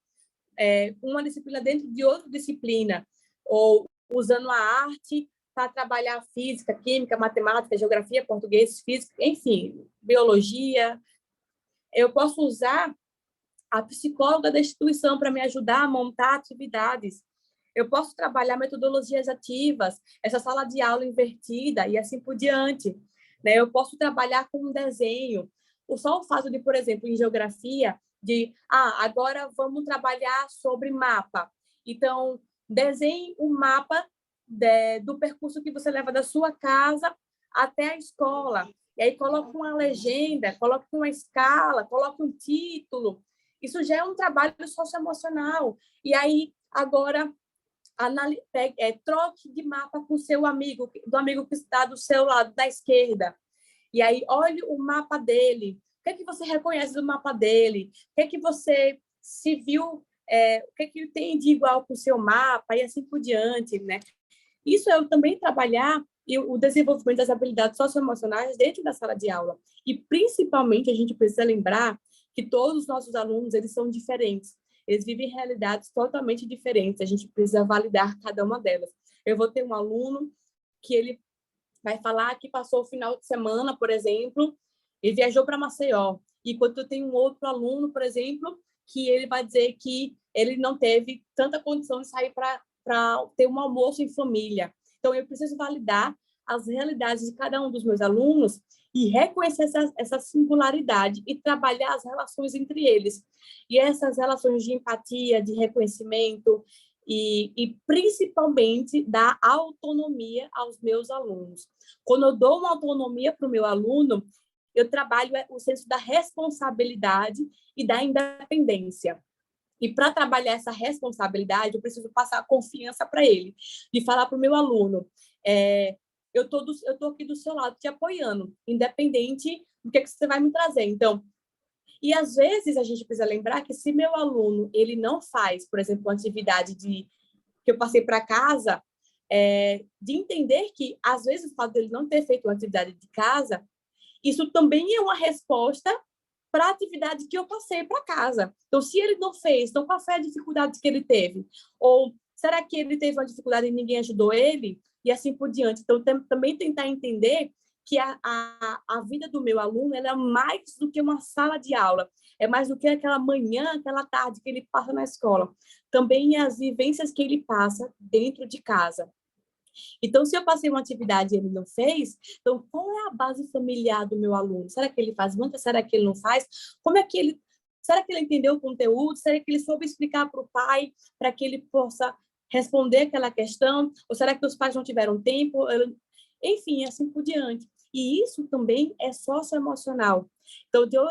Speaker 3: uma disciplina dentro de outra disciplina, ou usando a arte para trabalhar física, química, matemática, geografia, português, física, enfim, biologia. Eu posso usar a psicóloga da instituição para me ajudar a montar atividades. Eu posso trabalhar metodologias ativas, essa sala de aula invertida e assim por diante. Né? Eu posso trabalhar com um desenho. Só o fato de, por exemplo, em geografia, agora vamos trabalhar sobre mapa. Então, desenhe um mapa do percurso que você leva da sua casa até a escola. E aí coloque uma legenda, coloque uma escala, coloque um título. Isso já é um trabalho socioemocional. E aí, agora, troque de mapa com seu amigo, do amigo que está do seu lado, da esquerda. E aí, olhe o mapa dele. O que você reconhece do mapa dele? O que você se viu, o que tem de igual com o seu mapa? E assim por diante, né? Isso é também trabalhar o desenvolvimento das habilidades socioemocionais dentro da sala de aula. E, principalmente, a gente precisa lembrar que todos os nossos alunos, eles são diferentes. Eles vivem realidades totalmente diferentes. A gente precisa validar cada uma delas. Eu vou ter um aluno que ele vai falar que passou o final de semana, por exemplo, ele viajou para Maceió. Enquanto eu tenho um outro aluno, por exemplo, que ele vai dizer que ele não teve tanta condição de sair para ter um almoço em família. Então, eu preciso validar as realidades de cada um dos meus alunos e reconhecer essa singularidade e trabalhar as relações entre eles. E essas relações de empatia, de reconhecimento e principalmente dar autonomia aos meus alunos. Quando eu dou uma autonomia para o meu aluno, eu trabalho o senso da responsabilidade e da independência. E para trabalhar essa responsabilidade, eu preciso passar a confiança para ele, de falar para o meu aluno, eu tô aqui do seu lado te apoiando, independente do que você vai me trazer. Então, e às vezes a gente precisa lembrar que se meu aluno ele não faz, por exemplo, uma atividade que eu passei para casa, de entender que às vezes o fato dele não ter feito uma atividade de casa, isso também é uma resposta para a atividade que eu passei para casa. Então, se ele não fez, então qual foi a dificuldade que ele teve? Ou será que ele teve uma dificuldade e ninguém ajudou ele? E assim por diante. Então, também tentar entender que a vida do meu aluno ela é mais do que uma sala de aula, é mais do que aquela manhã, aquela tarde que ele passa na escola. Também as vivências que ele passa dentro de casa. Então, se eu passei uma atividade e ele não fez, então qual é a base familiar do meu aluno? Será que ele faz muito? Será que ele não faz? Como é que ele... Será que ele entendeu o conteúdo? Será que ele soube explicar para o pai para que ele possa responder aquela questão? Ou será que os pais não tiveram tempo? Enfim, assim por diante. E isso também é socioemocional. Então, de eu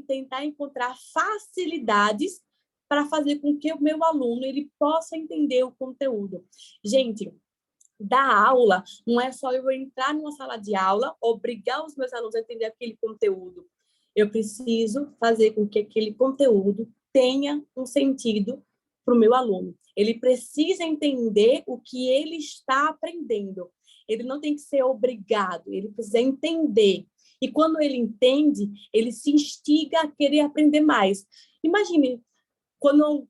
Speaker 3: tentar encontrar facilidades para fazer com que o meu aluno ele possa entender o conteúdo. Gente, dar aula não é só eu entrar numa sala de aula, obrigar os meus alunos a entender aquele conteúdo. Eu preciso fazer com que aquele conteúdo tenha um sentido para o meu aluno. Ele precisa entender o que ele está aprendendo. Ele não tem que ser obrigado, ele precisa entender. E quando ele entende, ele se instiga a querer aprender mais. Imagine, quando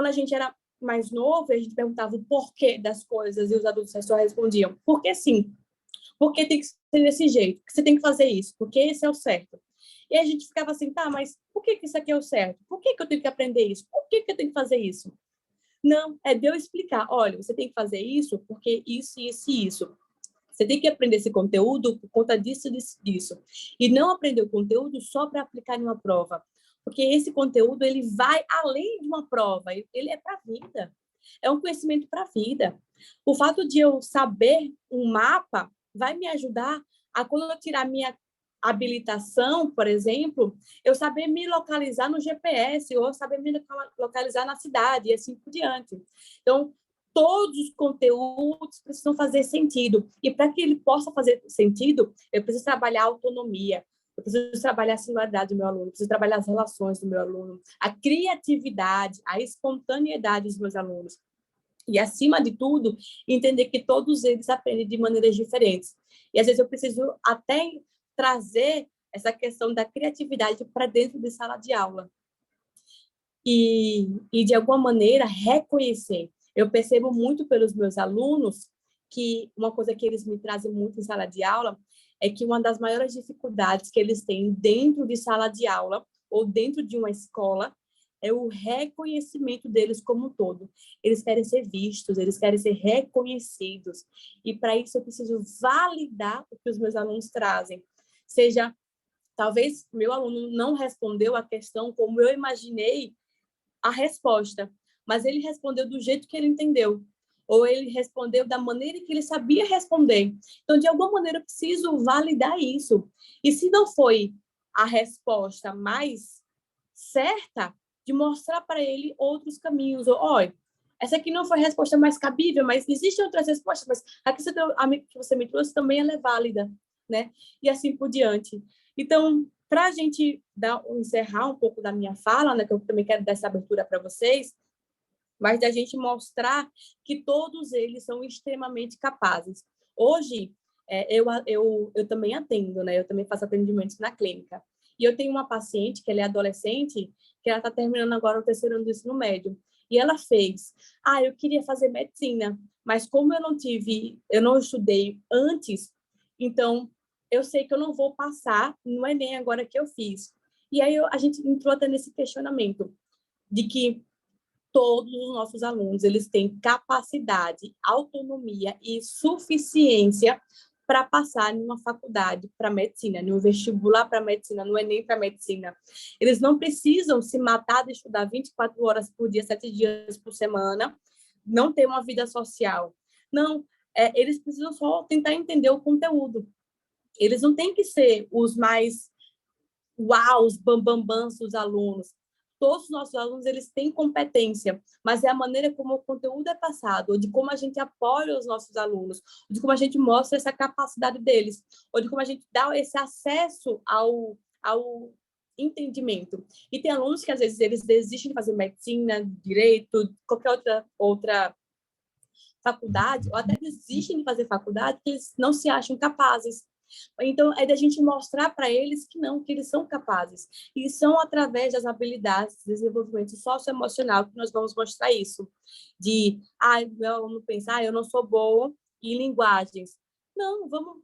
Speaker 3: a gente era mais novo, a gente perguntava o porquê das coisas e os adultos só respondiam, porque sim, porque tem que ser desse jeito, que você tem que fazer isso, porque esse é o certo. E a gente ficava assim, tá, mas por que isso aqui é o certo? Por que eu tenho que aprender isso? Por que eu tenho que fazer isso? Não, é de eu explicar, olha, você tem que fazer isso porque isso, isso e isso. Você tem que aprender esse conteúdo por conta disso, disso, disso. E não aprender o conteúdo só para aplicar em uma prova. Porque esse conteúdo, ele vai além de uma prova. Ele é para a vida. É um conhecimento para a vida. O fato de eu saber um mapa vai me ajudar a, quando eu tirar minha habilitação, por exemplo, eu saber me localizar no GPS ou saber me localizar na cidade e assim por diante. Então, todos os conteúdos precisam fazer sentido. E para que ele possa fazer sentido, eu preciso trabalhar a autonomia, eu preciso trabalhar a singularidade do meu aluno, eu preciso trabalhar as relações do meu aluno, a criatividade, a espontaneidade dos meus alunos. E, acima de tudo, entender que todos eles aprendem de maneiras diferentes. E, às vezes, eu preciso até trazer essa questão da criatividade para dentro de sala de aula. E, de alguma maneira, reconhecer. Eu percebo muito pelos meus alunos que uma coisa que eles me trazem muito em sala de aula é que uma das maiores dificuldades que eles têm dentro de sala de aula ou dentro de uma escola é o reconhecimento deles como um todo. Eles querem ser vistos, eles querem ser reconhecidos. E, para isso, eu preciso validar o que os meus alunos trazem. Seja, talvez meu aluno não respondeu a questão como eu imaginei a resposta, mas ele respondeu do jeito que ele entendeu, ou ele respondeu da maneira que ele sabia responder. Então, de alguma maneira, eu preciso validar isso. E se não foi a resposta mais certa, de mostrar para ele outros caminhos. Olha, essa aqui não foi a resposta mais cabível, mas existem outras respostas, mas a que você me trouxe também ela é válida, né? E assim por diante. Então, para a gente encerrar um pouco da minha fala, né, que eu também quero dar essa abertura para vocês, mas da gente mostrar que todos eles são extremamente capazes. Hoje, eu também atendo, né? Eu também faço atendimentos na clínica. E eu tenho uma paciente, que ela é adolescente, que ela está terminando agora o terceiro ano do ensino médio. E ela fez, eu queria fazer medicina, mas como eu não estudei antes, então eu sei que eu não vou passar no Enem agora que eu fiz. E aí a gente entrou até nesse questionamento de que todos os nossos alunos eles têm capacidade, autonomia e suficiência para passar em uma faculdade para medicina, no vestibular para medicina, no Enem para medicina. Eles não precisam se matar de estudar 24 horas por dia, 7 dias por semana, não ter uma vida social. Não, eles precisam só tentar entender o conteúdo. Eles não têm que ser os mais os bambambãs dos alunos. todos os nossos alunos eles têm competência, mas é a maneira como o conteúdo é passado, ou de como a gente apoia os nossos alunos, ou de como a gente mostra essa capacidade deles, ou de como a gente dá esse acesso ao entendimento. E tem alunos que, às vezes, eles desistem de fazer medicina, direito, qualquer outra faculdade, ou até desistem de fazer faculdade porque eles não se acham capazes. Então, é da gente mostrar para eles que não, que eles são capazes. E são através das habilidades de desenvolvimento socioemocional que nós vamos mostrar isso. De, meu aluno pensa, eu não sou boa em linguagens. Não, vamos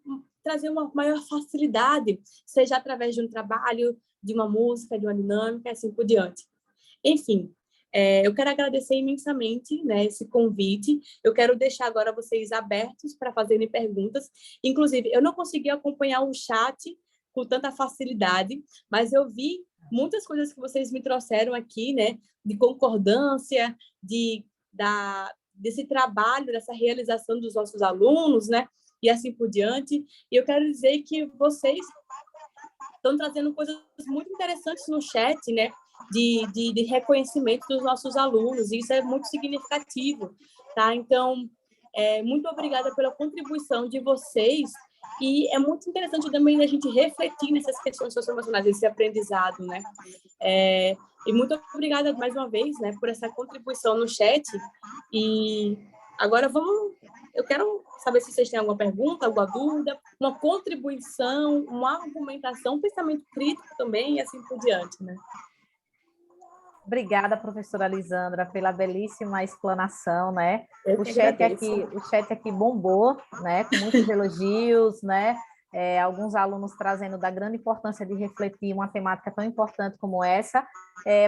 Speaker 3: trazer uma maior facilidade, seja através de um trabalho, de uma música, de uma dinâmica, assim por diante. Enfim, eu quero agradecer imensamente, né, esse convite. Eu quero deixar agora vocês abertos para fazerem perguntas. Inclusive, eu não consegui acompanhar o chat com tanta facilidade, mas eu vi muitas coisas que vocês me trouxeram aqui, né, de concordância, desse trabalho, dessa realização dos nossos alunos, né, e assim por diante. E eu quero dizer que vocês estão trazendo coisas muito interessantes no chat, né, de reconhecimento dos nossos alunos, e isso é muito significativo, tá? Então, muito obrigada pela contribuição de vocês, e é muito interessante também a gente refletir nessas questões socioemocionais, esse aprendizado, né? E muito obrigada mais uma vez, né, por essa contribuição no chat, e agora eu quero saber se vocês têm alguma pergunta, alguma dúvida, uma contribuição, uma argumentação, um pensamento crítico também, e assim por diante, né?
Speaker 2: Obrigada, professora Lisandra, pela belíssima explanação, né?
Speaker 3: O
Speaker 2: chat aqui bombou, né? Com muitos elogios, né? Alguns alunos trazendo da grande importância de refletir uma temática tão importante como essa.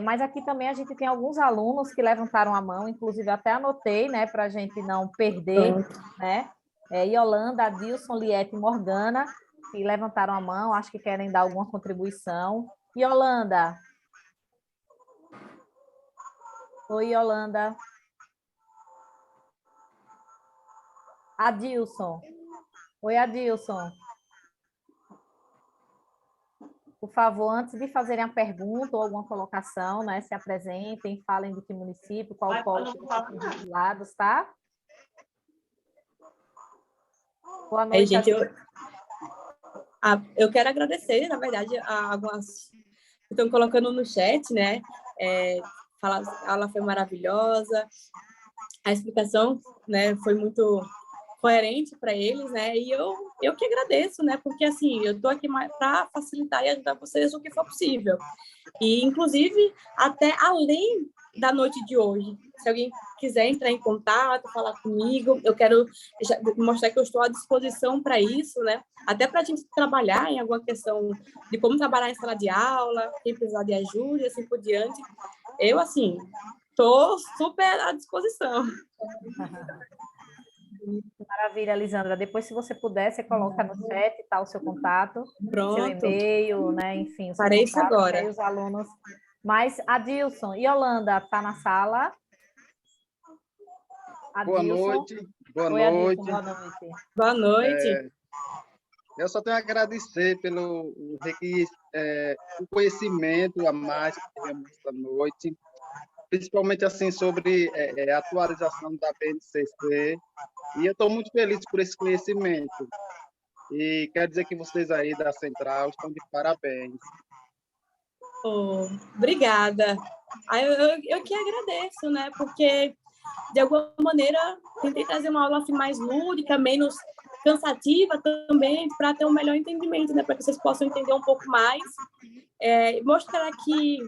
Speaker 2: Mas aqui também a gente tem alguns alunos que levantaram a mão, inclusive até anotei, né? Para a gente não perder, né? Yolanda, Adilson, Liette e Morgana, que levantaram a mão, acho que querem dar alguma contribuição. Yolanda. Oi, Yolanda. Adilson. Oi, Adilson. Por favor, antes de fazerem a pergunta ou alguma colocação, né, se apresentem, falem de que município, qual polo que vocês estão vinculados, tá? Boa noite,
Speaker 3: gente, eu quero agradecer, na verdade, a algumas que estão colocando no chat, né? A aula foi maravilhosa, a explicação, né, foi muito coerente para eles, né? E eu que agradeço, né? Porque assim, eu estou aqui para facilitar e ajudar vocês o que for possível. E inclusive até além da noite de hoje, se alguém quiser entrar em contato, falar comigo, eu quero mostrar que eu estou à disposição para isso, né? Até para a gente trabalhar em alguma questão de como trabalhar em sala de aula, quem precisar de ajuda e assim por diante. Eu, assim, estou super à disposição.
Speaker 2: Maravilha, Lisandra. Depois, se você puder, você coloca no chat, tá, o seu contato,
Speaker 3: Pronto.
Speaker 2: seu e-mail, né? Enfim, o seu
Speaker 3: Farei
Speaker 2: contato,
Speaker 3: isso agora.
Speaker 2: aí os alunos. Mas, Adilson, e Yolanda, tá na sala?
Speaker 4: Boa noite. Boa noite.
Speaker 2: Adilson, boa noite.
Speaker 3: Boa noite.
Speaker 4: Eu só tenho a agradecer pelo o conhecimento a mais que tivemos esta noite, principalmente assim sobre a atualização da BNCC, e eu estou muito feliz por esse conhecimento. E quero dizer que vocês aí da Central estão de parabéns.
Speaker 3: Obrigada. Eu que agradeço, né? Porque, de alguma maneira, tentei trazer uma aula assim, mais lúdica, menos cansativa também, para ter um melhor entendimento, né? Para que vocês possam entender um pouco mais. Mostrar que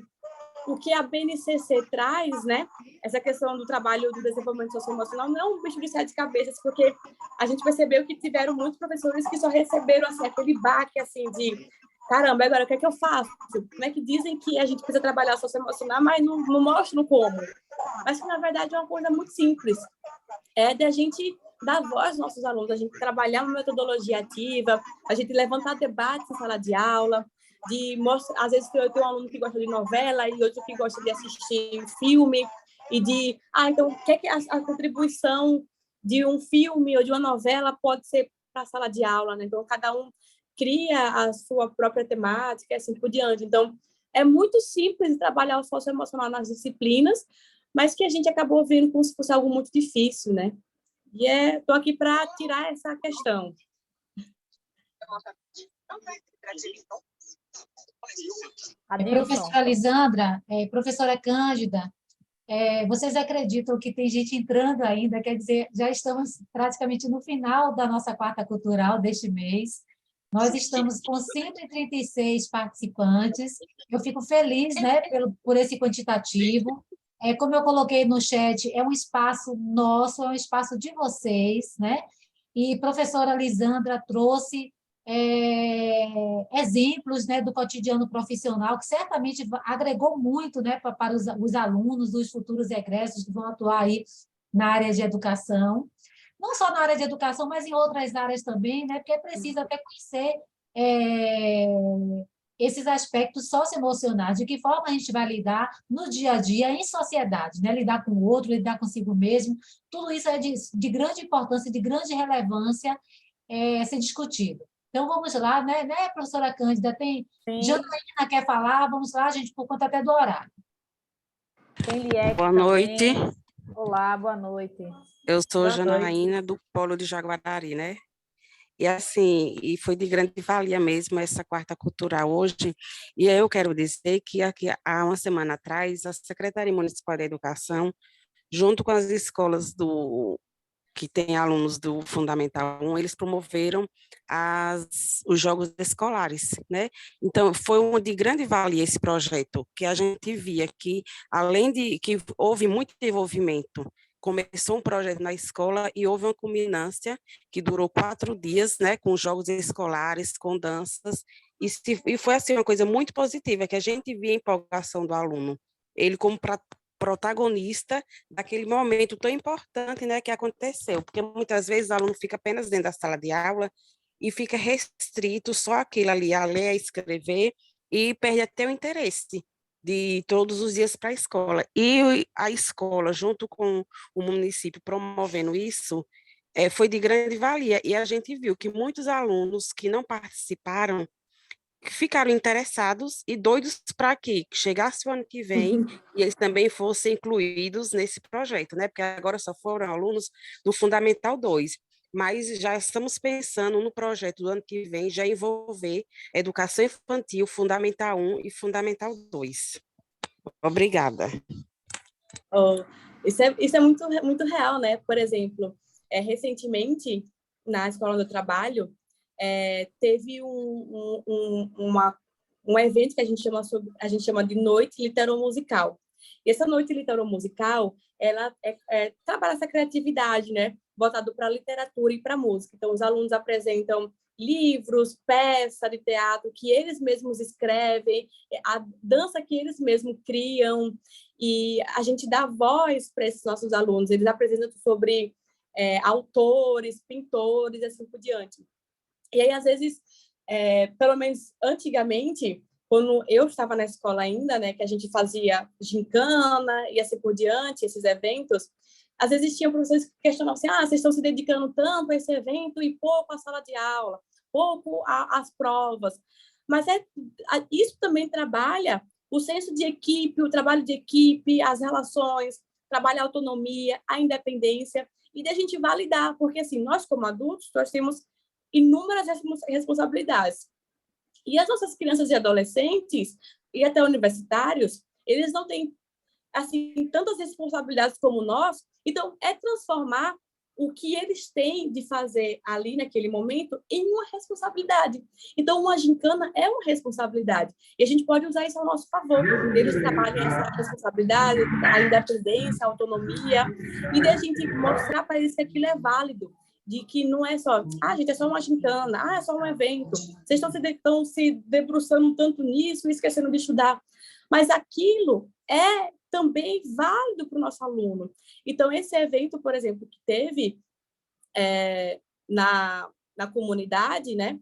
Speaker 3: o que a BNCC traz, né? Essa questão do trabalho do desenvolvimento socioemocional não é um bicho de sete cabeças, porque a gente percebeu que tiveram muitos professores que só receberam assim, aquele baque assim, de caramba, agora o que é que eu faço? Como é que dizem que a gente precisa trabalhar socioemocional, mas não mostram como? Mas que, na verdade, é uma coisa muito simples. É da gente dar voz aos nossos alunos, a gente trabalhar uma metodologia ativa, a gente levantar debates em sala de aula, de mostrar, às vezes eu tenho um aluno que gosta de novela e outro que gosta de assistir filme, e de, então, o que é que a contribuição de um filme ou de uma novela pode ser para a sala de aula, né? Então, cada um cria a sua própria temática e assim por diante. Então, é muito simples trabalhar o socioemocional nas disciplinas, mas que a gente acabou vendo como se fosse algo muito difícil, né? E estou aqui para tirar essa questão.
Speaker 1: Professora Lisandra, professora Cândida, vocês acreditam que tem gente entrando ainda? Quer dizer, já estamos praticamente no final da nossa quarta cultural deste mês. Nós estamos com 136 participantes. Eu fico feliz, né, por esse quantitativo. Como eu coloquei no chat, é um espaço nosso, é um espaço de vocês, né? E a professora Lisandra trouxe exemplos, né, do cotidiano profissional, que certamente agregou muito, né, para os alunos, os futuros egressos que vão atuar aí na área de educação. Não só na área de educação, mas em outras áreas também, né, porque é preciso até conhecer esses aspectos socioemocionais, de que forma a gente vai lidar no dia a dia em sociedade, né? Lidar com o outro, lidar consigo mesmo, tudo isso é de grande importância, de grande relevância ser discutido. Então, vamos lá, né, professora Cândida? Janaína quer falar, vamos lá, gente, por conta até do horário.
Speaker 2: Tem Liette
Speaker 5: boa noite.
Speaker 2: Também. Olá, boa noite.
Speaker 5: Eu sou
Speaker 3: Boa
Speaker 5: Janaína,
Speaker 3: noite.
Speaker 5: do Polo de Jaguarari, né? E assim, e foi de grande valia mesmo essa quarta cultural hoje. E eu quero dizer que aqui, há uma semana atrás, a Secretaria Municipal da Educação, junto com as escolas que têm alunos do Fundamental 1, eles promoveram os jogos escolares, né? Então, foi de grande valia esse projeto, que a gente via que, além de que houve muito envolvimento, começou um projeto na escola e houve uma culminância que durou 4 dias, né, com jogos escolares, com danças, e foi assim uma coisa muito positiva, que a gente via a empolgação do aluno, ele como protagonista daquele momento tão importante, né, que aconteceu, porque muitas vezes o aluno fica apenas dentro da sala de aula e fica restrito só aquilo ali, a ler, a escrever, e perde até o interesse de todos os dias para a escola. E a escola, junto com o município promovendo isso, foi de grande valia, e a gente viu que muitos alunos que não participaram ficaram interessados e doidos para que chegasse o ano que vem e eles também fossem incluídos nesse projeto, né? Porque agora só foram alunos do Fundamental 2, mas já estamos pensando no projeto do ano que vem já envolver educação infantil, Fundamental 1 e Fundamental 2. Obrigada.
Speaker 3: Oh, isso é muito, muito real, né? Por exemplo, recentemente, na escola onde eu trabalho, teve um evento que a gente chama de Noite Literomusical. E essa Noite Literomusical, ela trabalha essa criatividade, né? Voltado para a literatura e para a música. Então, os alunos apresentam livros, peças de teatro que eles mesmos escrevem, a dança que eles mesmos criam, e a gente dá voz para esses nossos alunos. Eles apresentam sobre autores, pintores, e assim por diante. E aí, às vezes, pelo menos antigamente, quando eu estava na escola ainda, né, que a gente fazia gincana e assim por diante, esses eventos, às vezes tinha professores que questionavam assim, vocês estão se dedicando tanto a esse evento e pouco à sala de aula, pouco às provas. Mas isso também trabalha o senso de equipe, o trabalho de equipe, as relações, trabalha a autonomia, a independência, e da gente validar, porque assim, nós como adultos, nós temos inúmeras responsabilidades. E as nossas crianças e adolescentes, e até universitários, eles não têm assim tantas responsabilidades como nós. Então, transformar o que eles têm de fazer ali naquele momento em uma responsabilidade. Então, uma gincana é uma responsabilidade. E a gente pode usar isso ao nosso favor. Eles trabalham essa responsabilidade, a independência, a autonomia, e da gente mostrar para eles que aquilo é válido, de que não é só, gente, é só uma gincana, é só um evento, vocês estão se debruçando tanto nisso e esquecendo de estudar. Mas aquilo é também válido para o nosso aluno. Então, esse evento, por exemplo, que teve na comunidade, né,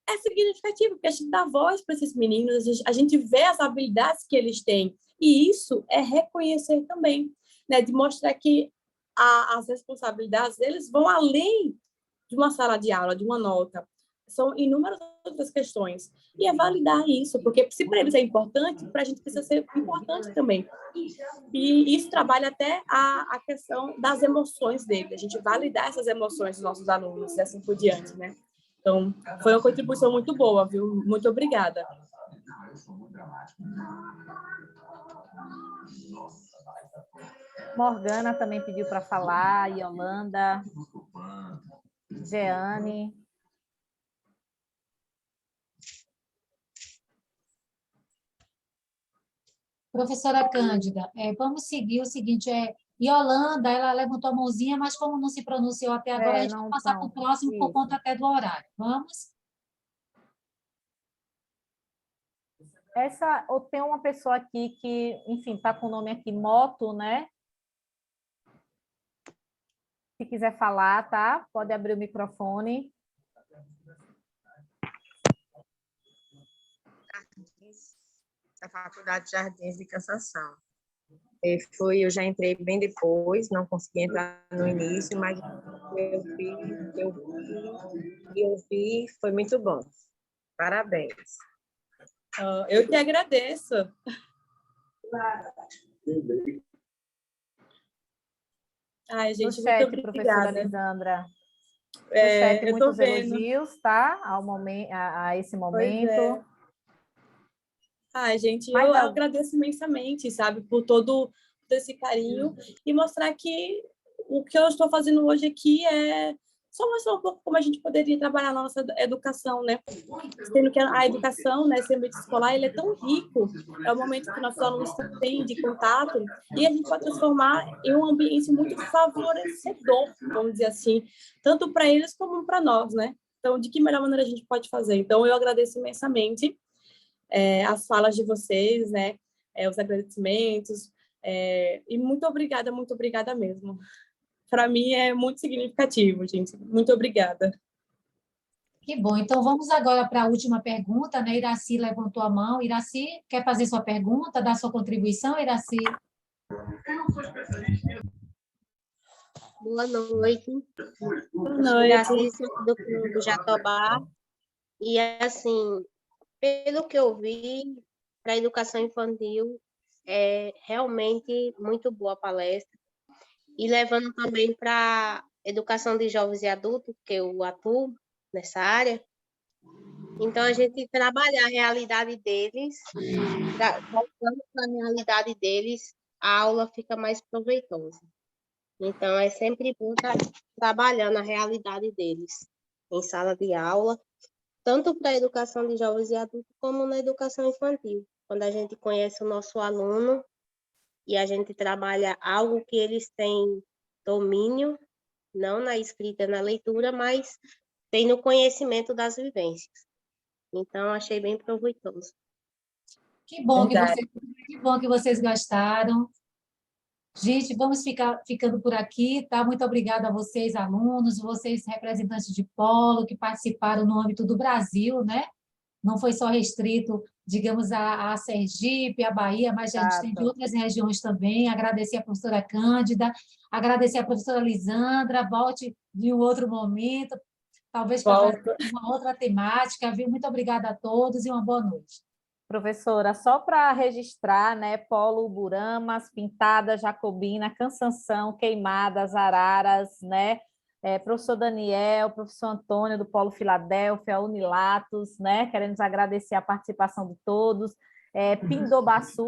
Speaker 3: é significativo, porque a gente dá voz para esses meninos, a gente vê as habilidades que eles têm, e isso é reconhecer também, né, de mostrar que as responsabilidades deles vão além de uma sala de aula, de uma nota. são inúmeras outras questões. E é validar isso, porque se para eles é importante, para a gente precisa ser importante também. E isso trabalha até a questão das emoções dele, a gente validar essas emoções dos nossos alunos e assim por diante, né? Então, foi uma contribuição muito boa, viu? Muito obrigada.
Speaker 2: Morgana também pediu para falar, Yolanda, Jeane.
Speaker 1: Professora Cândida, vamos seguir o seguinte, Yolanda, ela levantou a mãozinha, mas como não se pronunciou até agora, a gente vai passar para o próximo por conta até do horário. Vamos?
Speaker 2: Tem uma pessoa aqui que, enfim, está com o nome aqui, Moto, né? Se quiser falar, tá? Pode abrir o microfone.
Speaker 6: Da Faculdade de Jardins de Cassação. Eu já entrei bem depois, não consegui entrar no início, mas eu vi, foi muito bom. Parabéns.
Speaker 3: Eu que agradeço. Ai, gente,
Speaker 2: no chat,
Speaker 3: muito
Speaker 2: professora
Speaker 3: obrigada.
Speaker 2: Lisandra. No chat, muitos elogios, tá? A esse momento.
Speaker 3: Ai, gente, eu agradeço imensamente, sabe, por todo esse carinho e mostrar que o que eu estou fazendo hoje aqui é só mostrar um pouco como a gente poderia trabalhar a nossa educação, né? Sendo que a educação, né, esse ambiente escolar, ele é tão rico, é o momento que nossos alunos têm de contato e a gente pode transformar em um ambiente muito favorecedor, vamos dizer assim, tanto para eles como para nós, né? Então, de que melhor maneira a gente pode fazer? Então, eu agradeço imensamente as falas de vocês, né? Os agradecimentos, e muito obrigada mesmo. Para mim é muito significativo, gente. Muito obrigada.
Speaker 1: Que bom. Então, vamos agora para a última pergunta, né? Iraci levantou a mão. Iraci, quer fazer sua pergunta, dar sua contribuição, Iraci?
Speaker 7: Boa noite.
Speaker 3: Boa noite.
Speaker 7: Iraci, do Jatobá. E, assim, pelo que eu vi, para a educação infantil, é realmente muito boa a palestra. E levando também para a educação de jovens e adultos, que eu atuo nessa área. Então, a gente trabalhar a realidade deles, voltando para a realidade deles, a aula fica mais proveitosa. Então, é sempre bom estar trabalhando a realidade deles em sala de aula, tanto para a educação de jovens e adultos, como na educação infantil. Quando a gente conhece o nosso aluno e a gente trabalha algo que eles têm domínio, não na escrita, na leitura, mas tem no conhecimento das vivências. Então, achei bem proveitoso.
Speaker 1: Que bom que vocês gostaram. Gente, vamos ficando por aqui, tá? Muito obrigada a vocês, alunos, vocês, representantes de polo, que participaram no âmbito do Brasil, né? Não foi só restrito, digamos, a Sergipe, a Bahia, mas a gente tem de outras regiões também. Agradecer a professora Cândida, agradecer a professora Lisandra, volte de um outro momento, talvez para uma outra temática, viu? Muito obrigada a todos e uma boa noite.
Speaker 2: Professora, só para registrar, né, Polo Uburamas, Pintada, Jacobina, Cansanção, Queimadas, Araras, né, professor Daniel, professor Antônio do Polo Filadélfia, Unilatos, né, queremos agradecer a participação de todos, Pindobaçu,